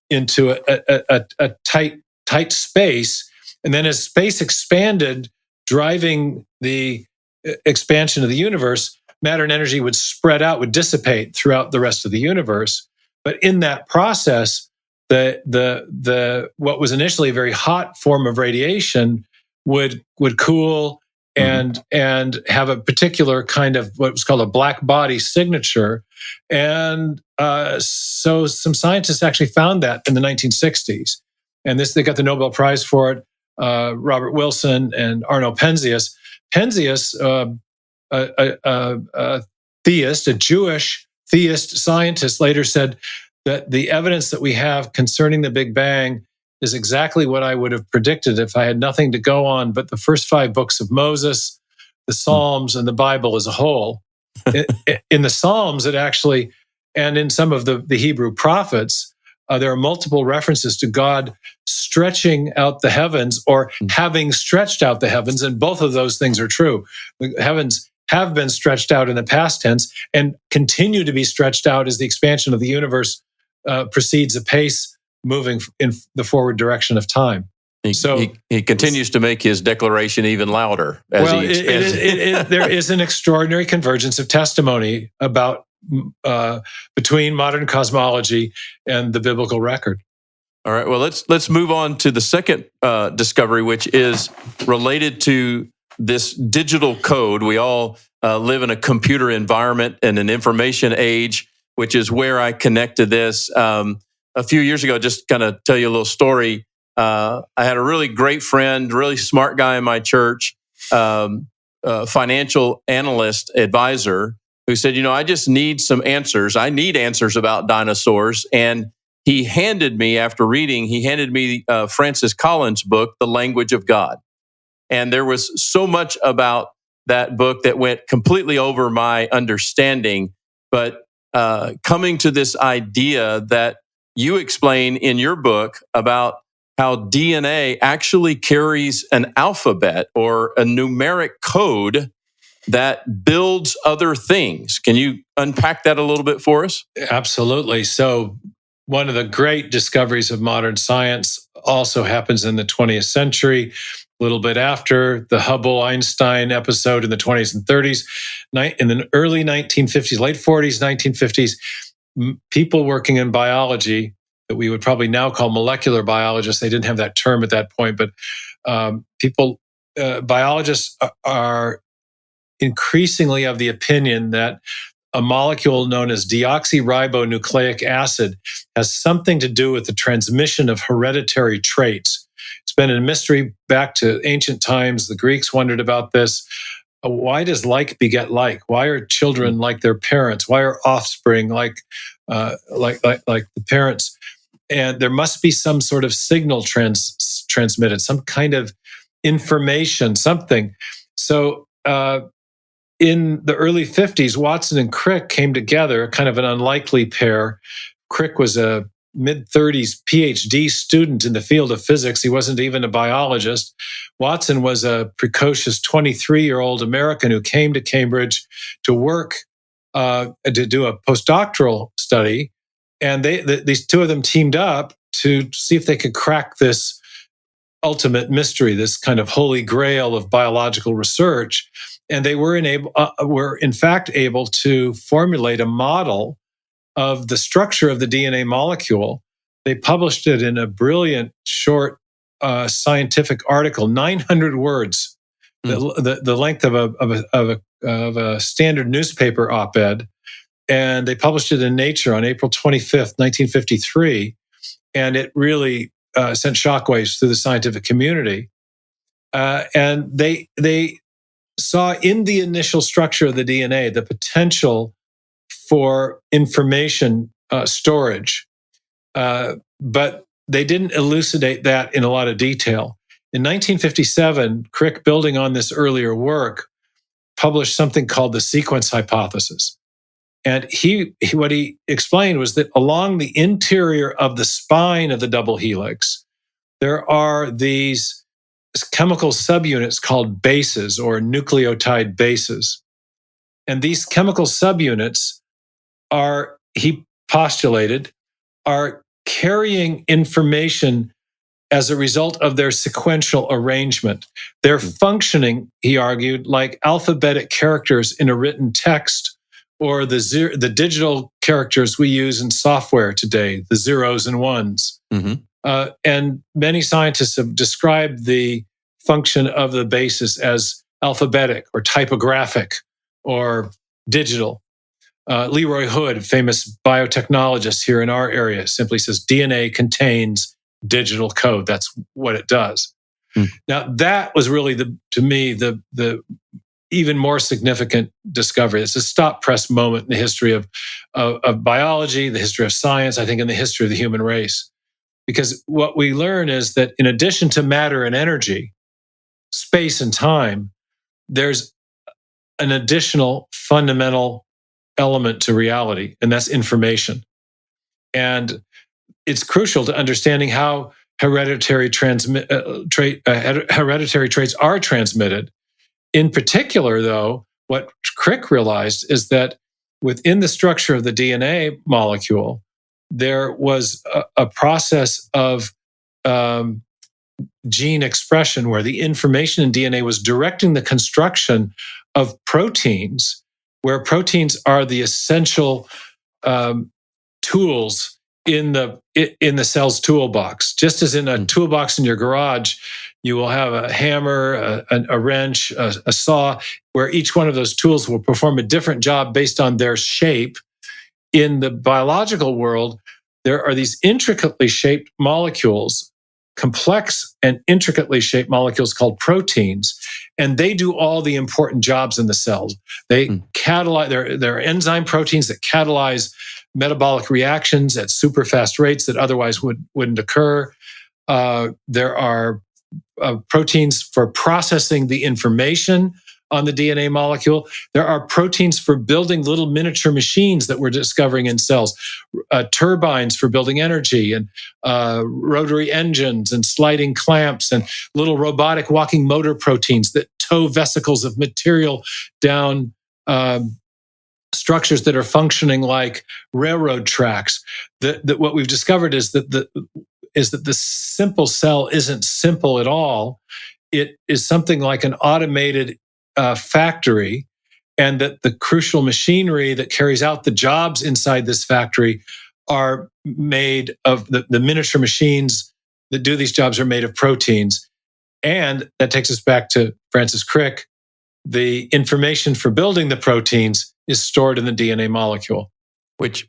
into a tight space. And then as space expanded, driving the expansion of the universe, matter and energy would spread out, would dissipate throughout the rest of the universe. But in that process, the what was initially a very hot form of radiation would cool and have a particular kind of what was called a black body signature. And so some scientists actually found that in the 1960s. And they got the Nobel Prize for it, Robert Wilson and Arno Penzias. Penzias, a theist, a Jewish theist scientist, later said that the evidence that we have concerning the Big Bang is exactly what I would have predicted if I had nothing to go on but the first 5 books of Moses, the Psalms, and the Bible as a whole. In the Psalms, it actually, and in some of the Hebrew prophets, there are multiple references to God stretching out the heavens or having stretched out the heavens, and both of those things are true. The heavens have been stretched out in the past tense and continue to be stretched out as the expansion of the universe proceeds apace, moving in the forward direction of time. He continues to make his declaration even louder as he expands. There is an extraordinary convergence of testimony about between modern cosmology and the biblical record. All right. Well, let's move on to the second discovery, which is related to this digital code. We all live in a computer environment and an information age, which is where I connect to this. A few years ago, just kind of tell you a little story. I had a really great friend, really smart guy in my church, financial analyst advisor, who said, I just need some answers. I need answers about dinosaurs. And he handed me, after reading, Francis Collins' book, The Language of God. And there was so much about that book that went completely over my understanding. But coming to this idea that you explain in your book about how DNA actually carries an alphabet or a numeric code that builds other things. Can you unpack that a little bit for us? Absolutely. So one of the great discoveries of modern science also happens in the 20th century, a little bit after the Hubble-Einstein episode in the 20s and 30s. In the early 1950s, late 40s, 1950s, people working in biology that we would probably now call molecular biologists, they didn't have that term at that point, but biologists are increasingly of the opinion that a molecule known as deoxyribonucleic acid has something to do with the transmission of hereditary traits. It's been a mystery back to ancient times. The Greeks wondered about this. Why does like beget like? Why are children like their parents? Why are offspring like the parents? And there must be some sort of signal transmitted, some kind of information, something. So in the early 50s, Watson and Crick came together, kind of an unlikely pair. Crick was a mid-30s PhD student in the field of physics. He wasn't even a biologist. Watson was a precocious 23-year-old American who came to Cambridge to work, to do a postdoctoral study. And these two of them teamed up to see if they could crack this ultimate mystery, this kind of holy grail of biological research. And they were in fact able to formulate a model of the structure of the DNA molecule. They published it in a brilliant, short scientific article, 900 words, the length of a standard newspaper op-ed, and they published it in Nature on April 25th, 1953, and it really sent shockwaves through the scientific community. And they saw in the initial structure of the DNA the potential for information storage, but they didn't elucidate that in a lot of detail. In 1957, Crick, building on this earlier work, published something called the sequence hypothesis. And what he explained was that along the interior of the spine of the double helix, there are these chemical subunits called bases or nucleotide bases. And these chemical subunits are, he postulated, are carrying information as a result of their sequential arrangement. They're functioning, he argued, like alphabetic characters in a written text, or the digital characters we use in software today, the zeros and ones. And many scientists have described the function of the basis as alphabetic or typographic or digital. Leroy Hood, famous biotechnologist here in our area, simply says DNA contains digital code. That's what it does. Now, that was really, to me, the even more significant discovery. It's a stop-press moment in the history of biology, the history of science, I think in the history of the human race. Because what we learn is that in addition to matter and energy, space and time, there's an additional fundamental element to reality, and that's information. And it's crucial to understanding how hereditary traits are transmitted. In particular, though, what Crick realized is that within the structure of the DNA molecule, there was a process of gene expression where the information in DNA was directing the construction of proteins, where proteins are the essential tools in the cell's toolbox. Just as in a toolbox in your garage, you will have a hammer, a wrench, a saw, where each one of those tools will perform a different job based on their shape. In the biological world, there are these intricately shaped molecules, complex and intricately shaped molecules called proteins, and they do all the important jobs in the cells. They catalyze, there are enzyme proteins that catalyze metabolic reactions at super fast rates that otherwise wouldn't occur. There are proteins for processing the information on the DNA molecule. There are proteins for building little miniature machines that we're discovering in cells, turbines for building energy, and rotary engines and sliding clamps, and little robotic walking motor proteins that tow vesicles of material down structures that are functioning like railroad tracks. That what we've discovered is that the simple cell isn't simple at all. It is something like an automated factory, and that the crucial machinery that carries out the jobs inside this factory are made of the miniature machines that do these jobs are made of proteins. And that takes us back to Francis Crick. The information for building the proteins is stored in the DNA molecule. Which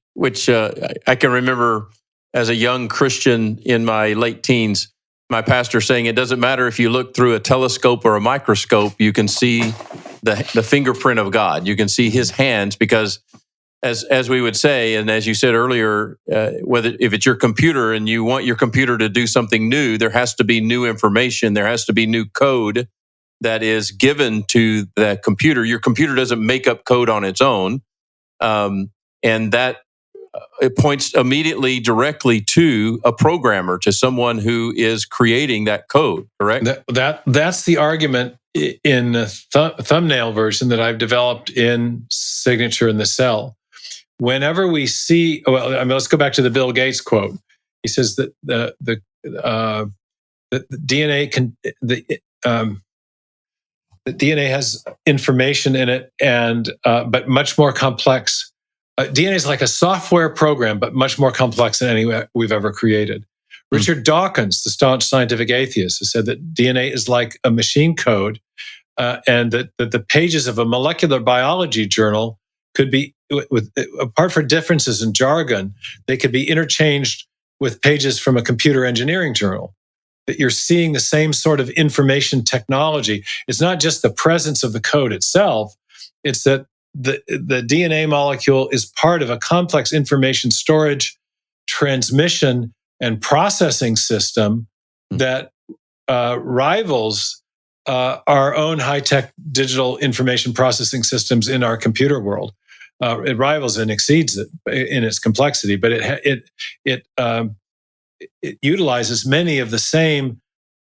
I can remember as a young Christian in my late teens, my pastor saying it doesn't matter if you look through a telescope or a microscope, you can see the fingerprint of God. You can see his hands, because as we would say, and as you said earlier, if it's your computer and you want your computer to do something new, there has to be new information. There has to be new code that is given to that computer. Your computer doesn't make up code on its own. And that it points immediately directly to a programmer, to someone who is creating that code, correct? That's the argument in the thumbnail version that I've developed in Signature in the Cell. Whenever we see, let's go back to the Bill Gates quote. He says that the DNA has information in it, but much more complex. DNA is like a software program, but much more complex than any we've ever created. Richard Dawkins, the staunch scientific atheist, has said that DNA is like a machine code and that the pages of a molecular biology journal could be, apart from differences in jargon, they could be interchanged with pages from a computer engineering journal. That you're seeing the same sort of information technology. It's not just the presence of the code itself, it's that the DNA molecule is part of a complex information storage, transmission, and processing system that rivals our own high-tech digital information processing systems in our computer world. It rivals and exceeds it in its complexity, but it utilizes many of the same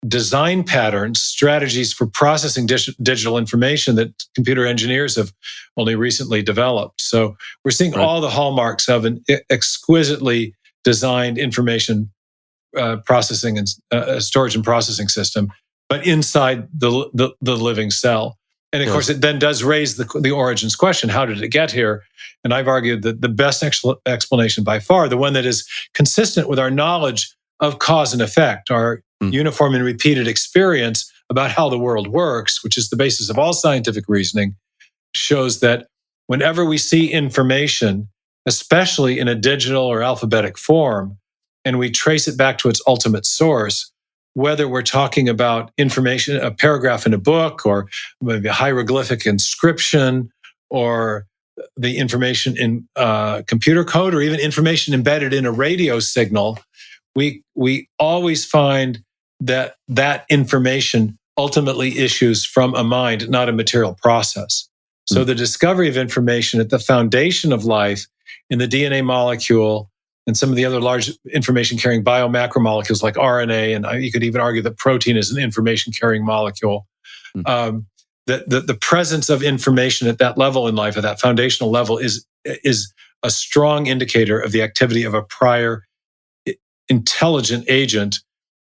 design patterns, strategies for processing digital information that computer engineers have only recently developed. So we're seeing all the hallmarks of an exquisitely designed information processing and storage and processing system, but inside the living cell. And of course, it then does raise the origins question: how did it get here? And I've argued that the best explanation by far, the one that is consistent with our knowledge of cause and effect, our uniform and repeated experience about how the world works, which is the basis of all scientific reasoning, shows that whenever we see information, especially in a digital or alphabetic form, and we trace it back to its ultimate source, whether we're talking about information, a paragraph in a book, or maybe a hieroglyphic inscription, or the information in computer code, or even information embedded in a radio signal, we always find that information ultimately issues from a mind, not a material process. So the discovery of information at the foundation of life in the DNA molecule and some of the other large information-carrying biomacromolecules like RNA, and you could even argue that protein is an information-carrying molecule. The presence of information at that level in life, at that foundational level, is a strong indicator of the activity of a prior intelligent agent.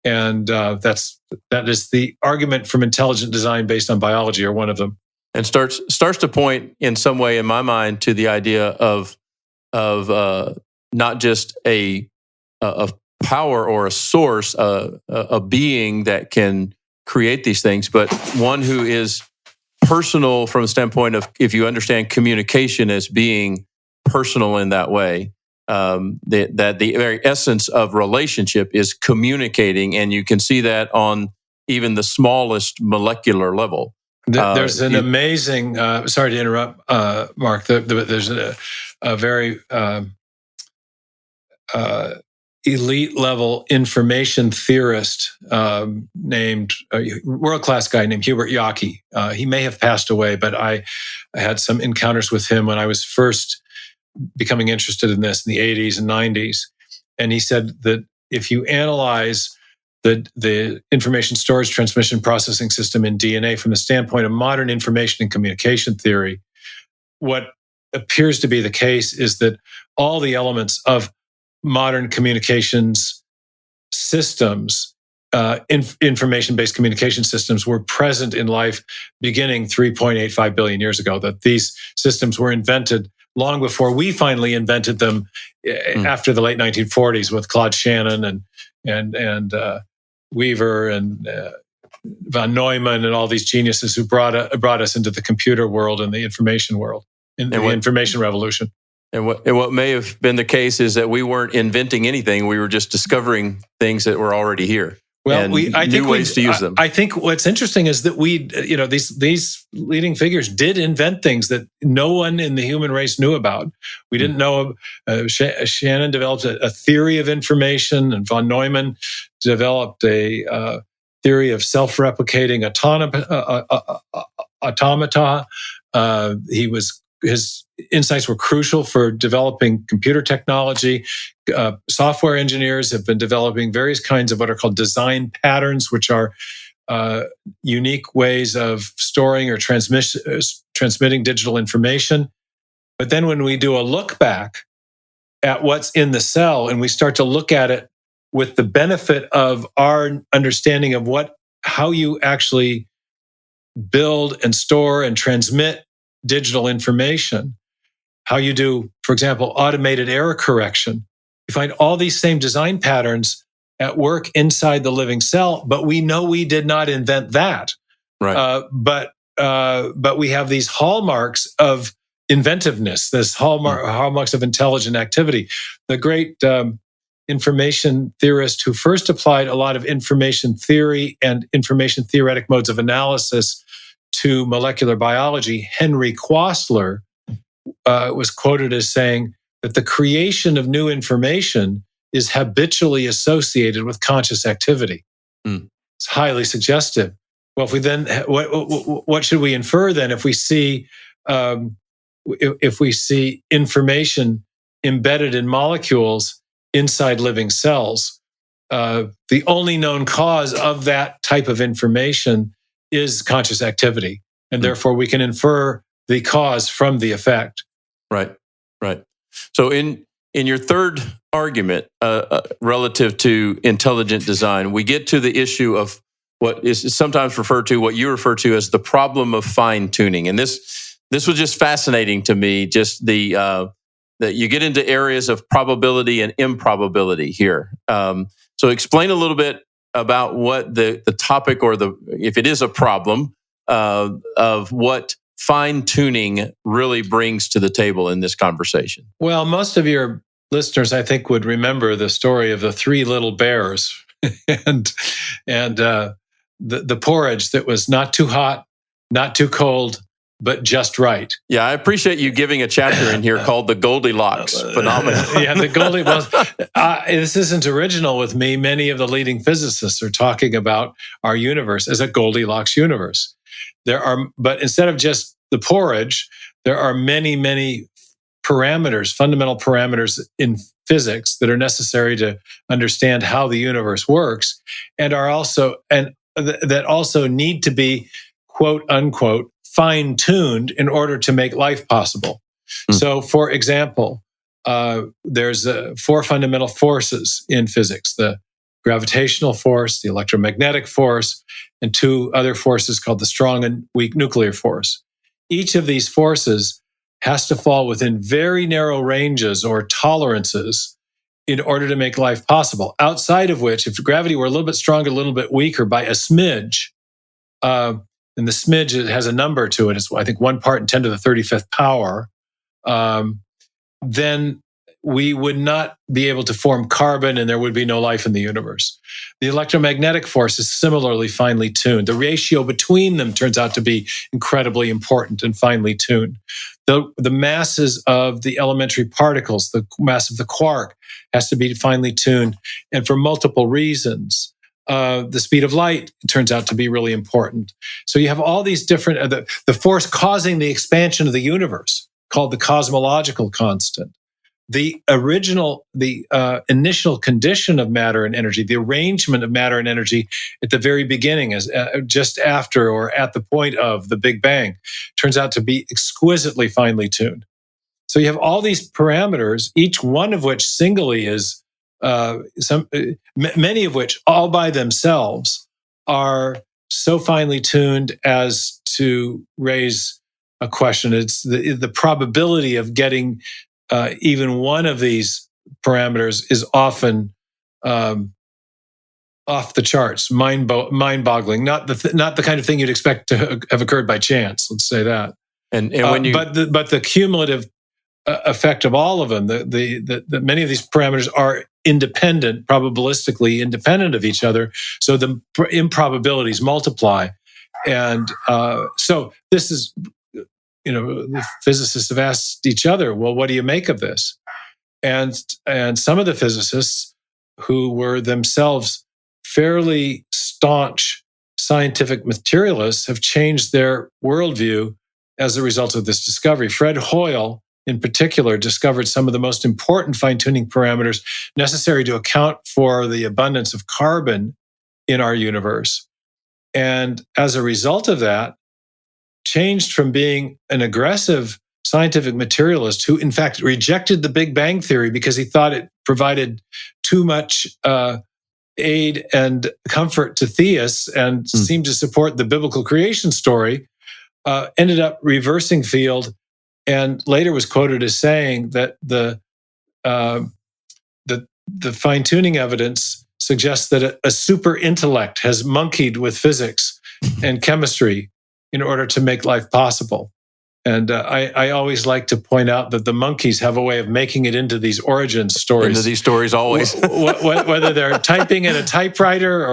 And that is the argument from intelligent design based on biology, or one of them. And starts to point in some way, in my mind, to the idea of not just a power or a source, a being that can create these things, but one who is personal from the standpoint of, if you understand communication as being personal in that way, that the very essence of relationship is communicating, and you can see that on even the smallest molecular level. There's an amazing, sorry to interrupt, Mark, there's a very elite level information theorist named, world-class guy named Hubert Yockey. He may have passed away, but I had some encounters with him when I was first becoming interested in this in the 80s and 90s. And he said that if you analyze the information storage, transmission, processing system in DNA from the standpoint of modern information and communication theory, what appears to be the case is that all the elements of modern communications systems, information-based communication systems, were present in life beginning 3.85 billion years ago, that these systems were invented long before we finally invented them after the late 1940s with Claude Shannon and Weaver and von Neumann and all these geniuses who brought us into the computer world and the information world, in the information revolution. And what may have been the case is that we weren't inventing anything; we were just discovering things that were already here. Well, I think ways to use them. I think what's interesting is that these leading figures did invent things that no one in the human race knew about. We didn't know. Shannon developed a theory of information, and von Neumann developed a theory of self-replicating automata. His insights were crucial for developing computer technology. Software engineers have been developing various kinds of what are called design patterns, which are unique ways of storing or transmitting digital information. But then when we do a look back at what's in the cell, and we start to look at it with the benefit of our understanding of how you actually build and store and transmit digital information, how you do, for example, automated error correction. You find all these same design patterns at work inside the living cell, but we know we did not invent that. Right. But but we have these hallmarks of inventiveness, hallmarks of intelligent activity. The great information theorist who first applied a lot of information theory and information theoretic modes of analysis to molecular biology, Henry Quastler, was quoted as saying that the creation of new information is habitually associated with conscious activity. It's highly suggestive. Well, if we then, what should we infer then if we see information embedded in molecules inside living cells? The only known cause of that type of information is conscious activity, and therefore we can infer the cause from the effect. Right. So in your third argument relative to intelligent design, we get to the issue of what is sometimes what you refer to as the problem of fine tuning, and this was just fascinating to me. Just that you get into areas of probability and improbability here. So explain a little bit about what the topic, or if it is a problem, of what fine-tuning really brings to the table in this conversation. Well, most of your listeners, I think, would remember the story of the three little bears and the porridge that was not too hot, not too cold, but just right. Yeah, I appreciate you giving a chapter in here called the Goldilocks phenomenon. Yeah, the Goldilocks. This isn't original with me. Many of the leading physicists are talking about our universe as a Goldilocks universe. But instead of just the porridge, there are many, many parameters, fundamental parameters in physics that are necessary to understand how the universe works, and that also need to be, quote unquote, fine-tuned in order to make life possible. So, for example, there's 4 fundamental forces in physics: the gravitational force, the electromagnetic force, and 2 other forces called the strong and weak nuclear force. Each of these forces has to fall within very narrow ranges or tolerances in order to make life possible, outside of which, if gravity were a little bit stronger, a little bit weaker by a smidge, and the smidge, it has a number to it, it's, I think, 1 part in 10 to the 35th power, then we would not be able to form carbon, and there would be no life in the universe. The electromagnetic force is similarly finely tuned. The ratio between them turns out to be incredibly important and finely tuned. The masses of the elementary particles, the mass of the quark, has to be finely tuned, and for multiple reasons. The speed of light turns out to be really important. So you have all these different, the force causing the expansion of the universe, called the cosmological constant. The initial condition of matter and energy, the arrangement of matter and energy at the very beginning, as just after or at the point of the Big Bang, turns out to be exquisitely finely tuned. So you have all these parameters, each one of which singly is many of which all by themselves are so finely tuned as to raise a question. It's the probability of getting even one of these parameters is often off the charts, mind-boggling. Not the kind of thing you'd expect to have occurred by chance. Let's say that. And when you, but the cumulative effect of all of them, the many of these parameters are independent, probabilistically independent of each other. So the improbabilities multiply, and so this is. The physicists have asked each other, well, what do you make of this? And some of the physicists who were themselves fairly staunch scientific materialists have changed their worldview as a result of this discovery. Fred Hoyle, in particular, discovered some of the most important fine-tuning parameters necessary to account for the abundance of carbon in our universe. And as a result of that, changed from being an aggressive scientific materialist who, in fact, rejected the Big Bang Theory because he thought it provided too much aid and comfort to theists and seemed to support the biblical creation story, ended up reversing field, and later was quoted as saying that the fine-tuning evidence suggests that a super intellect has monkeyed with physics and chemistry in order to make life possible. And I always like to point out that the monkeys have a way of making it into these origin stories. Into these stories always. Whether they're typing in a typewriter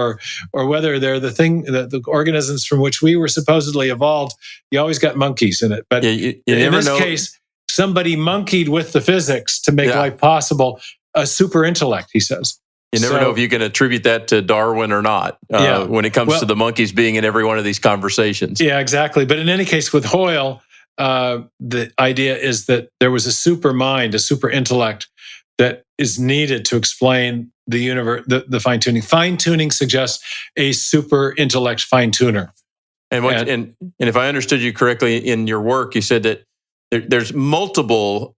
or whether they're the organisms from which we were supposedly evolved, you always got monkeys in it. But you in this case, somebody monkeyed with the physics to make life possible. A super intellect, he says. You never know if you can attribute that to Darwin or not when it comes to the monkeys being in every one of these conversations. Yeah, exactly. But in any case, with Hoyle, the idea is that there was a super mind, a super intellect that is needed to explain the universe, the fine tuning. Fine tuning suggests a super intellect fine tuner. And if I understood you correctly in your work, you said that there's multiple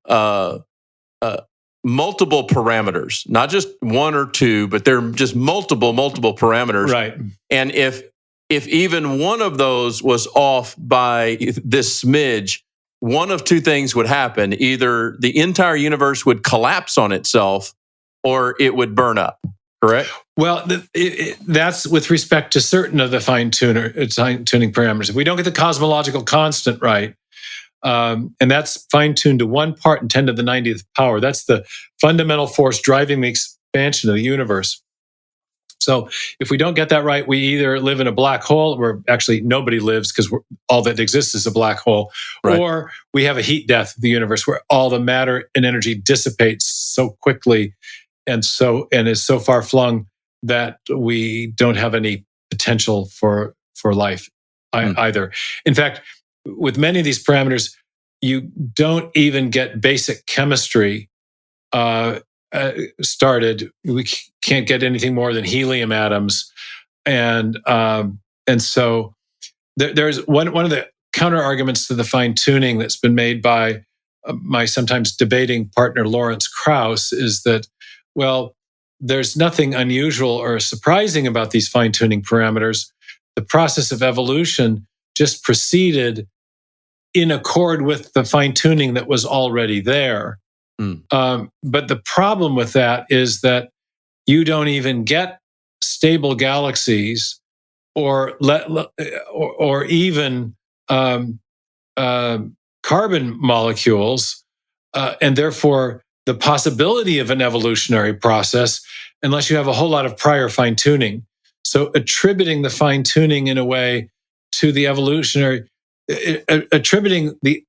parameters, not just one or two, but they're just multiple parameters. Right. And if even one of those was off by this smidge, one of two things would happen. Either the entire universe would collapse on itself or it would burn up, correct? Well, that's with respect to certain of the fine-tuning parameters. If we don't get the cosmological constant right, and that's fine-tuned to 1 part in 10 to the 90th power, that's the fundamental force driving the expansion of the universe. So if we don't get that right, we either live in a black hole, where actually nobody lives because all that exists is a black hole, right, or we have a heat death of the universe where all the matter and energy dissipates so quickly and is so far flung that we don't have any potential for life either. In fact, with many of these parameters, you don't even get basic chemistry started. We can't get anything more than helium atoms, and so there's one of the counter arguments to the fine tuning that's been made by my sometimes debating partner Lawrence Krauss is that, well, there's nothing unusual or surprising about these fine tuning parameters. The process of evolution just proceeded in accord with the fine tuning that was already there. But the problem with that is that you don't even get stable galaxies or even carbon molecules, and therefore the possibility of an evolutionary process unless you have a whole lot of prior fine tuning. So attributing the fine tuning in a way to the evolutionary, attributing the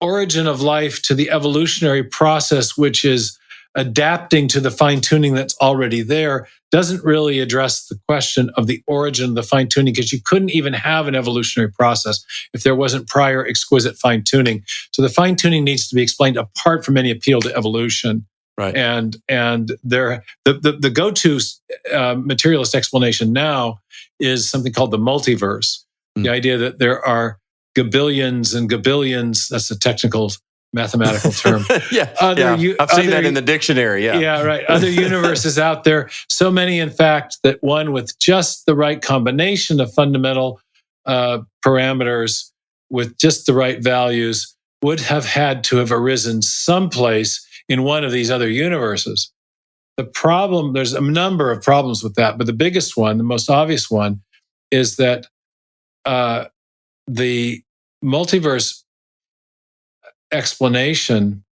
origin of life to the evolutionary process, which is adapting to the fine-tuning that's already there, doesn't really address the question of the origin of the fine-tuning, because you couldn't even have an evolutionary process if there wasn't prior exquisite fine-tuning. So the fine-tuning needs to be explained apart from any appeal to evolution. Right. And the go-to materialist explanation now is something called the multiverse. The idea that there are gabillions and gabillions, that's a technical mathematical term. I've seen that in the dictionary. Yeah, right. Other universes out there, so many, in fact, that one with just the right combination of fundamental parameters with just the right values would have had to have arisen someplace in one of these other universes. The problem, there's a number of problems with that, but the biggest one, the most obvious one, is that the multiverse explanation,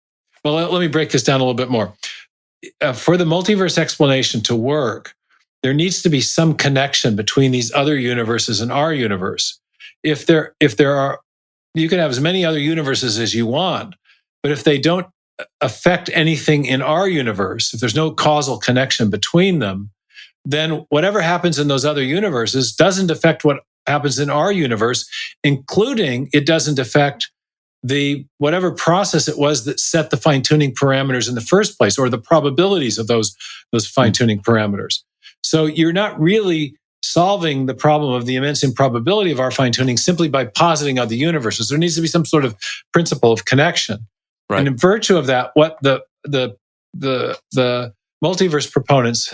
well, let me break this down a little bit more. For the multiverse explanation to work, there needs to be some connection between these other universes and our universe. If there are, you can have as many other universes as you want, but if they don't affect anything in our universe, if there's no causal connection between them, then whatever happens in those other universes doesn't affect what happens in our universe, including it doesn't affect the whatever process it was that set the fine-tuning parameters in the first place, or the probabilities of those fine-tuning parameters. So you're not really solving the problem of the immense improbability of our fine-tuning simply by positing other universes. There needs to be some sort of principle of connection. Right. And in virtue of that, what the multiverse proponents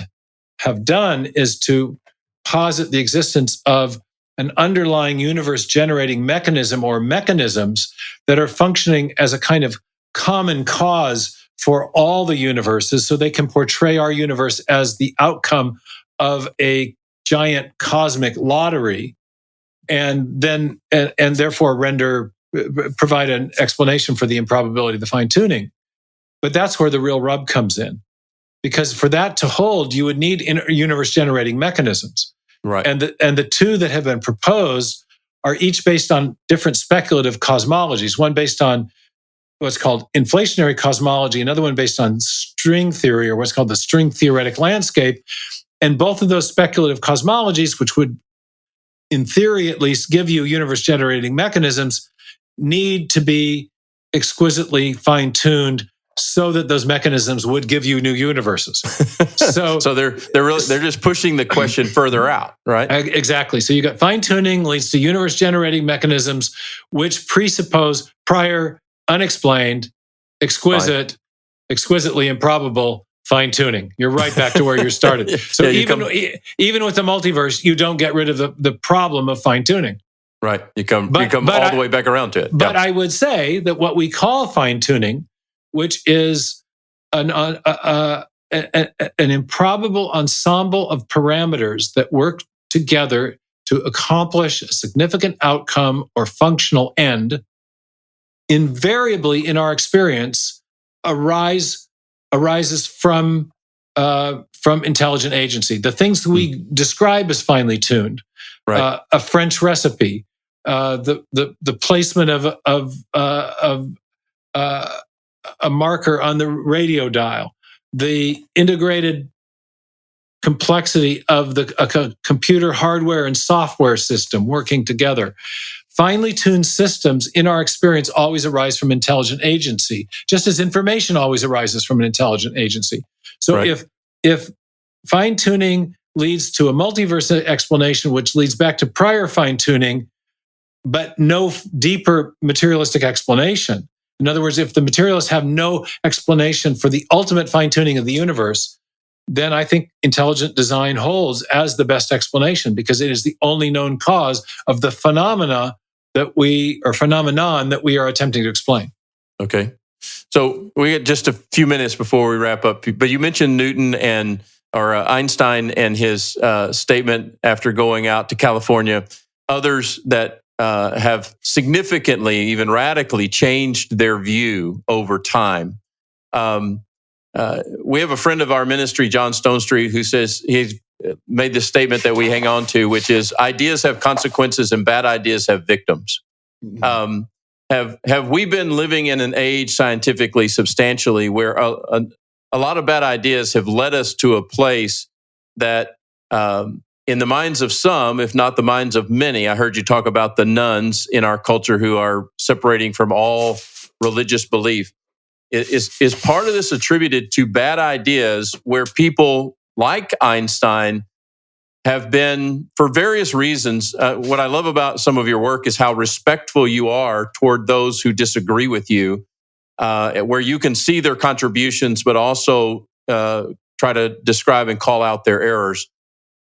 have done is to posit the existence of an underlying universe generating mechanism or mechanisms that are functioning as a kind of common cause for all the universes, so they can portray our universe as the outcome of a giant cosmic lottery and therefore provide an explanation for the improbability of the fine tuning. But that's where the real rub comes in, because for that to hold, you would need universe generating mechanisms. Right. And the two that have been proposed are each based on different speculative cosmologies. One based on what's called inflationary cosmology, another one based on string theory, or what's called the string theoretic landscape. And both of those speculative cosmologies, which would, in theory at least, give you universe generating mechanisms, need to be exquisitely fine-tuned so that those mechanisms would give you new universes. So they're just pushing the question further out, right? Exactly. So you got fine-tuning leads to universe generating mechanisms, which presuppose prior, unexplained, exquisitely improbable fine-tuning. You're right back to where you started. So even with the multiverse, you don't get rid of the problem of fine-tuning. Right. You come all the way back around to it. But I would say that what we call fine-tuning, which is an improbable ensemble of parameters that work together to accomplish a significant outcome or functional end, invariably in our experience arises from intelligent agency. The things that we describe as finely tuned, right. A French recipe, the placement of a marker on the radio dial, the integrated complexity of the computer hardware and software system working together. Finely tuned systems in our experience always arise from intelligent agency, just as information always arises from an intelligent agency. So right. if fine tuning leads to a multiverse explanation, which leads back to prior fine tuning, but no deeper materialistic explanation. In other words, if the materialists have no explanation for the ultimate fine tuning of the universe, then I think intelligent design holds as the best explanation, because it is the only known cause of the phenomenon that we are attempting to explain. Okay. So we got just a few minutes before we wrap up, but you mentioned Einstein and his statement after going out to California. Others that have significantly, even radically changed their view over time. We have a friend of our ministry, John Stonestreet, who says he's made this statement that we hang on to, which is ideas have consequences and bad ideas have victims. Have we been living in an age scientifically, substantially, where a lot of bad ideas have led us to a place that in the minds of some, if not the minds of many, I heard you talk about the nuns in our culture who are separating from all religious belief. Is part of this attributed to bad ideas where people like Einstein have been, for various reasons, what I love about some of your work is how respectful you are toward those who disagree with you, where you can see their contributions, but also try to describe and call out their errors.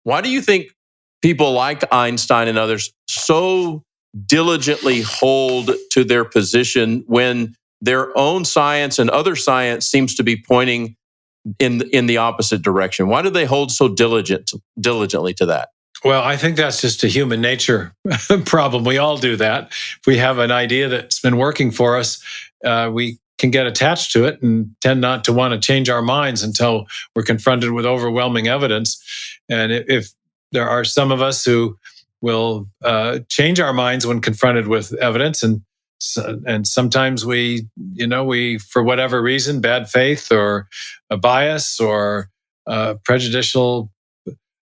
Why do you think people like Einstein and others so diligently hold to their position when their own science and other science seems to be pointing in the opposite direction? Why do they hold so diligently to that? Well, I think that's just a human nature problem. We all do that. If we have an idea that's been working for us, we can get attached to it and tend not to want to change our minds until we're confronted with overwhelming evidence. And if there are some of us who will change our minds when confronted with evidence, and sometimes we, for whatever reason, bad faith or a bias or a prejudicial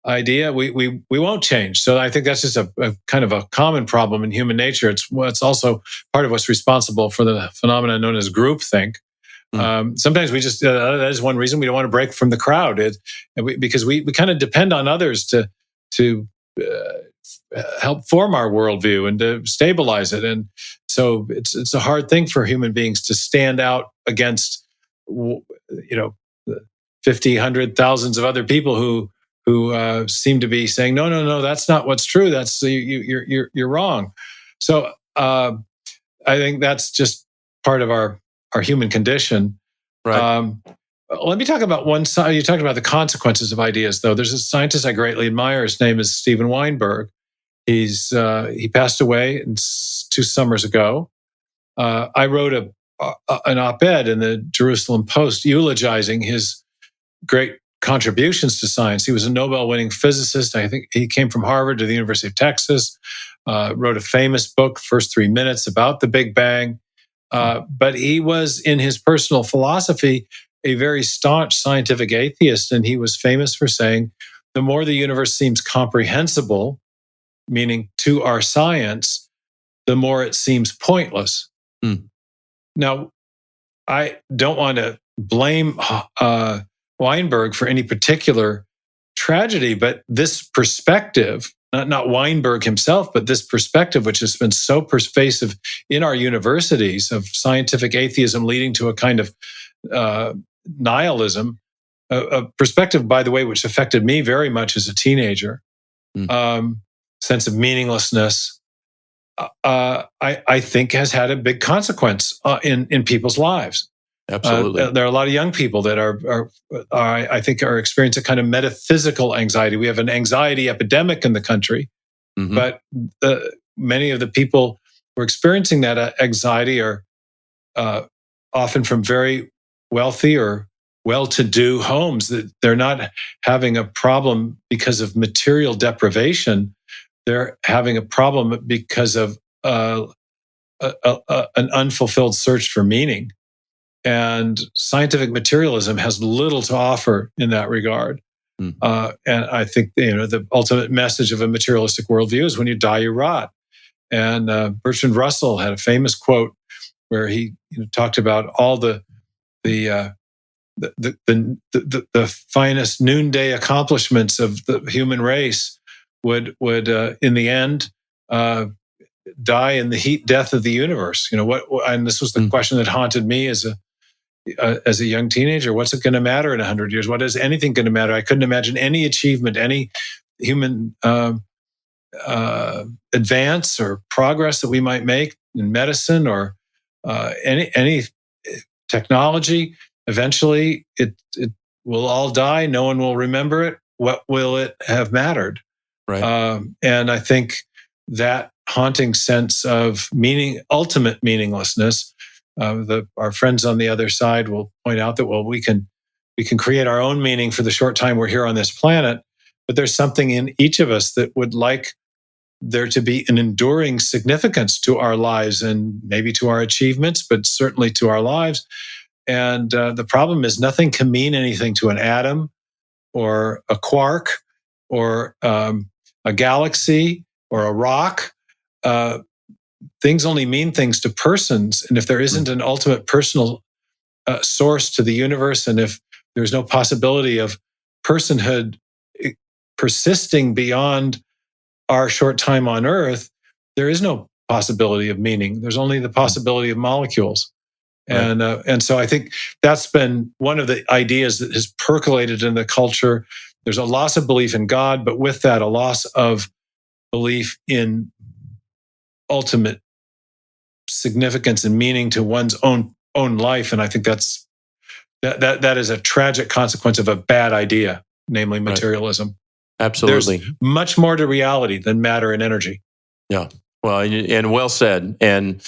idea, we won't change. So I think that's just a kind of a common problem in human nature. It's also part of what's responsible for the phenomenon known as groupthink. Sometimes we just, that is one reason we don't want to break from the crowd, because we kind of depend on others to help form our worldview and to stabilize it. And so it's a hard thing for human beings to stand out against, 50, 100, thousands of other people who seem to be saying, no, that's not what's true. That's you're wrong. So I think that's just part of our human condition. Right. Let me talk about one side. You talked about the consequences of ideas, though. There's a scientist I greatly admire. His name is Steven Weinberg. He passed away 2 summers ago. I wrote an op-ed in the Jerusalem Post eulogizing his great contributions to science. He was a Nobel-winning physicist. I think he came from Harvard to the University of Texas, wrote a famous book, First 3 Minutes, about the Big Bang. But he was, in his personal philosophy, a very staunch scientific atheist, and he was famous for saying, the more the universe seems comprehensible, meaning to our science, the more it seems pointless. Now, I don't want to blame Weinberg for any particular tragedy, but this perspective, not Weinberg himself, but this perspective, which has been so pervasive in our universities of scientific atheism leading to a kind of nihilism, a perspective, by the way, which affected me very much as a teenager, sense of meaninglessness, I think has had a big consequence in people's lives. Absolutely. There are a lot of young people that I think are experiencing a kind of metaphysical anxiety. We have an anxiety epidemic in the country, but many of the people who are experiencing that anxiety are often from very wealthy or well-to-do homes. That they're not having a problem because of material deprivation. They're having a problem because of an unfulfilled search for meaning. And scientific materialism has little to offer in that regard. And I think the ultimate message of a materialistic worldview is when you die, you rot. And Bertrand Russell had a famous quote where he talked about all the finest noonday accomplishments of the human race would in the end die in the heat death of the universe. And this was the question that haunted me as a young teenager. What's it going to matter in 100 years? What is anything going to matter? I couldn't imagine any achievement, any human advance or progress that we might make in medicine or any technology. Eventually, it will all die. No one will remember it. What will it have mattered? Right. And I think that haunting sense of ultimate meaninglessness. Our friends on the other side will point out that, well, we can create our own meaning for the short time we're here on this planet, but there's something in each of us that would like there to be an enduring significance to our lives and maybe to our achievements, but certainly to our lives. And the problem is nothing can mean anything to an atom or a quark or a galaxy or a rock. Things only mean things to persons. And if there isn't an ultimate personal source to the universe, and if there's no possibility of personhood persisting beyond our short time on Earth, there is no possibility of meaning. There's only the possibility of molecules. Right. And so I think that's been one of the ideas that has percolated in the culture. There's a loss of belief in God, but with that, a loss of belief in ultimate significance and meaning to one's own life. And I think that is a tragic consequence of a bad idea, namely materialism. Right. Absolutely. There's much more to reality than matter and energy. Yeah. Well, and well said. And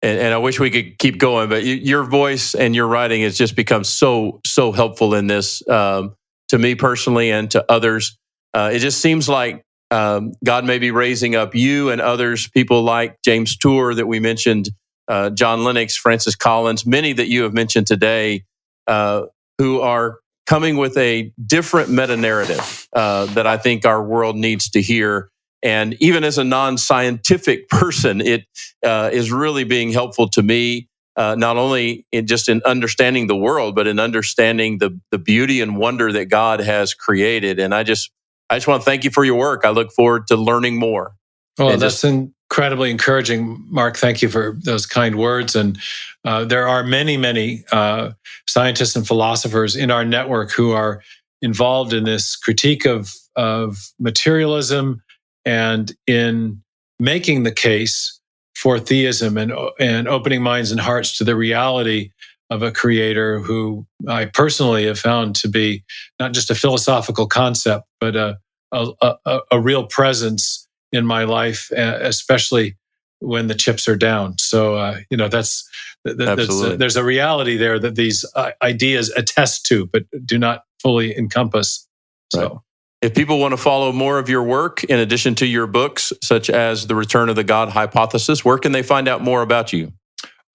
I wish we could keep going, but your voice and your writing has just become so helpful in this to me personally and to others. It just seems like God may be raising up you and others, people like James Tour that we mentioned, John Lennox, Francis Collins, many that you have mentioned today, who are coming with a different meta-narrative that I think our world needs to hear. And even as a non-scientific person, it is really being helpful to me, not only in understanding the world, but in understanding the beauty and wonder that God has created. And I just want to thank you for your work. I look forward to learning more. Well, that's incredibly encouraging, Mark. Thank you for those kind words. And there are many scientists and philosophers in our network who are involved in this critique of materialism and in making the case for theism and opening minds and hearts to the reality of a creator who I personally have found to be not just a philosophical concept, but a real presence in my life, especially when the chips are down. So, there's a reality there that these ideas attest to, but do not fully encompass. So. Right. If people want to follow more of your work, in addition to your books, such as The Return of the God Hypothesis, where can they find out more about you?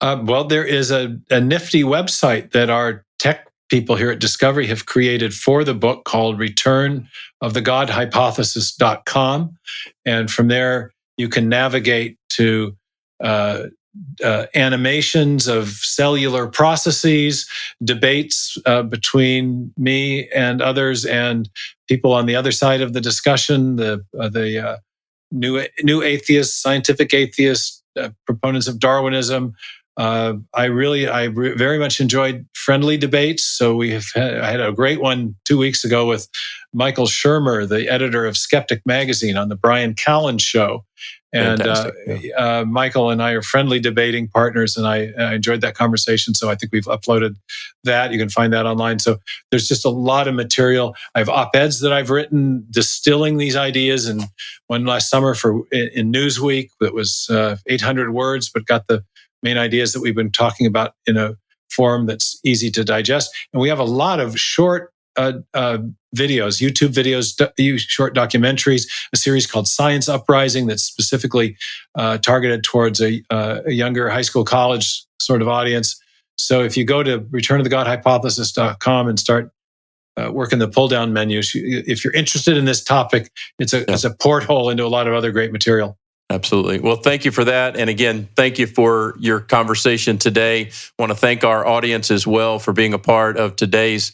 Well, there is a nifty website that our tech people here at Discovery have created for the book called returnofthegodhypothesis.com. And from there, you can navigate to animations of cellular processes, debates between me and others, and people on the other side of the discussion, the new atheists, scientific atheists, proponents of Darwinism. I very much enjoyed friendly debates. So I had a great one 2 weeks ago with Michael Shermer, the editor of Skeptic Magazine, on the Brian Callen show. And Michael and I are friendly debating partners, and I enjoyed that conversation. So I think we've uploaded that. You can find that online. So there's just a lot of material. I have op-eds that I've written distilling these ideas, and one last summer in Newsweek that was 800 words, but got the main ideas that we've been talking about in a form that's easy to digest. And we have a lot of short videos, YouTube videos, short documentaries, a series called Science Uprising that's specifically targeted towards a younger high school, college sort of audience. So if you go to returnofthegodhypothesis.com and start working the pull-down menus, if you're interested in this topic, it's a porthole into a lot of other great material. Absolutely. Well, thank you for that. And again, thank you for your conversation today. I want to thank our audience as well for being a part of today's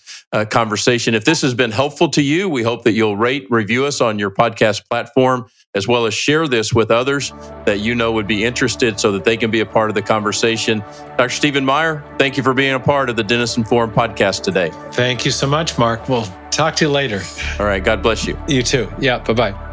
conversation. If this has been helpful to you, we hope that you'll rate, review us on your podcast platform, as well as share this with others that you know would be interested so that they can be a part of the conversation. Dr. Stephen Meyer, thank you for being a part of the Denison Forum Podcast today. Thank you so much, Mark. We'll talk to you later. All right. God bless you. You too. Yeah. Bye-bye.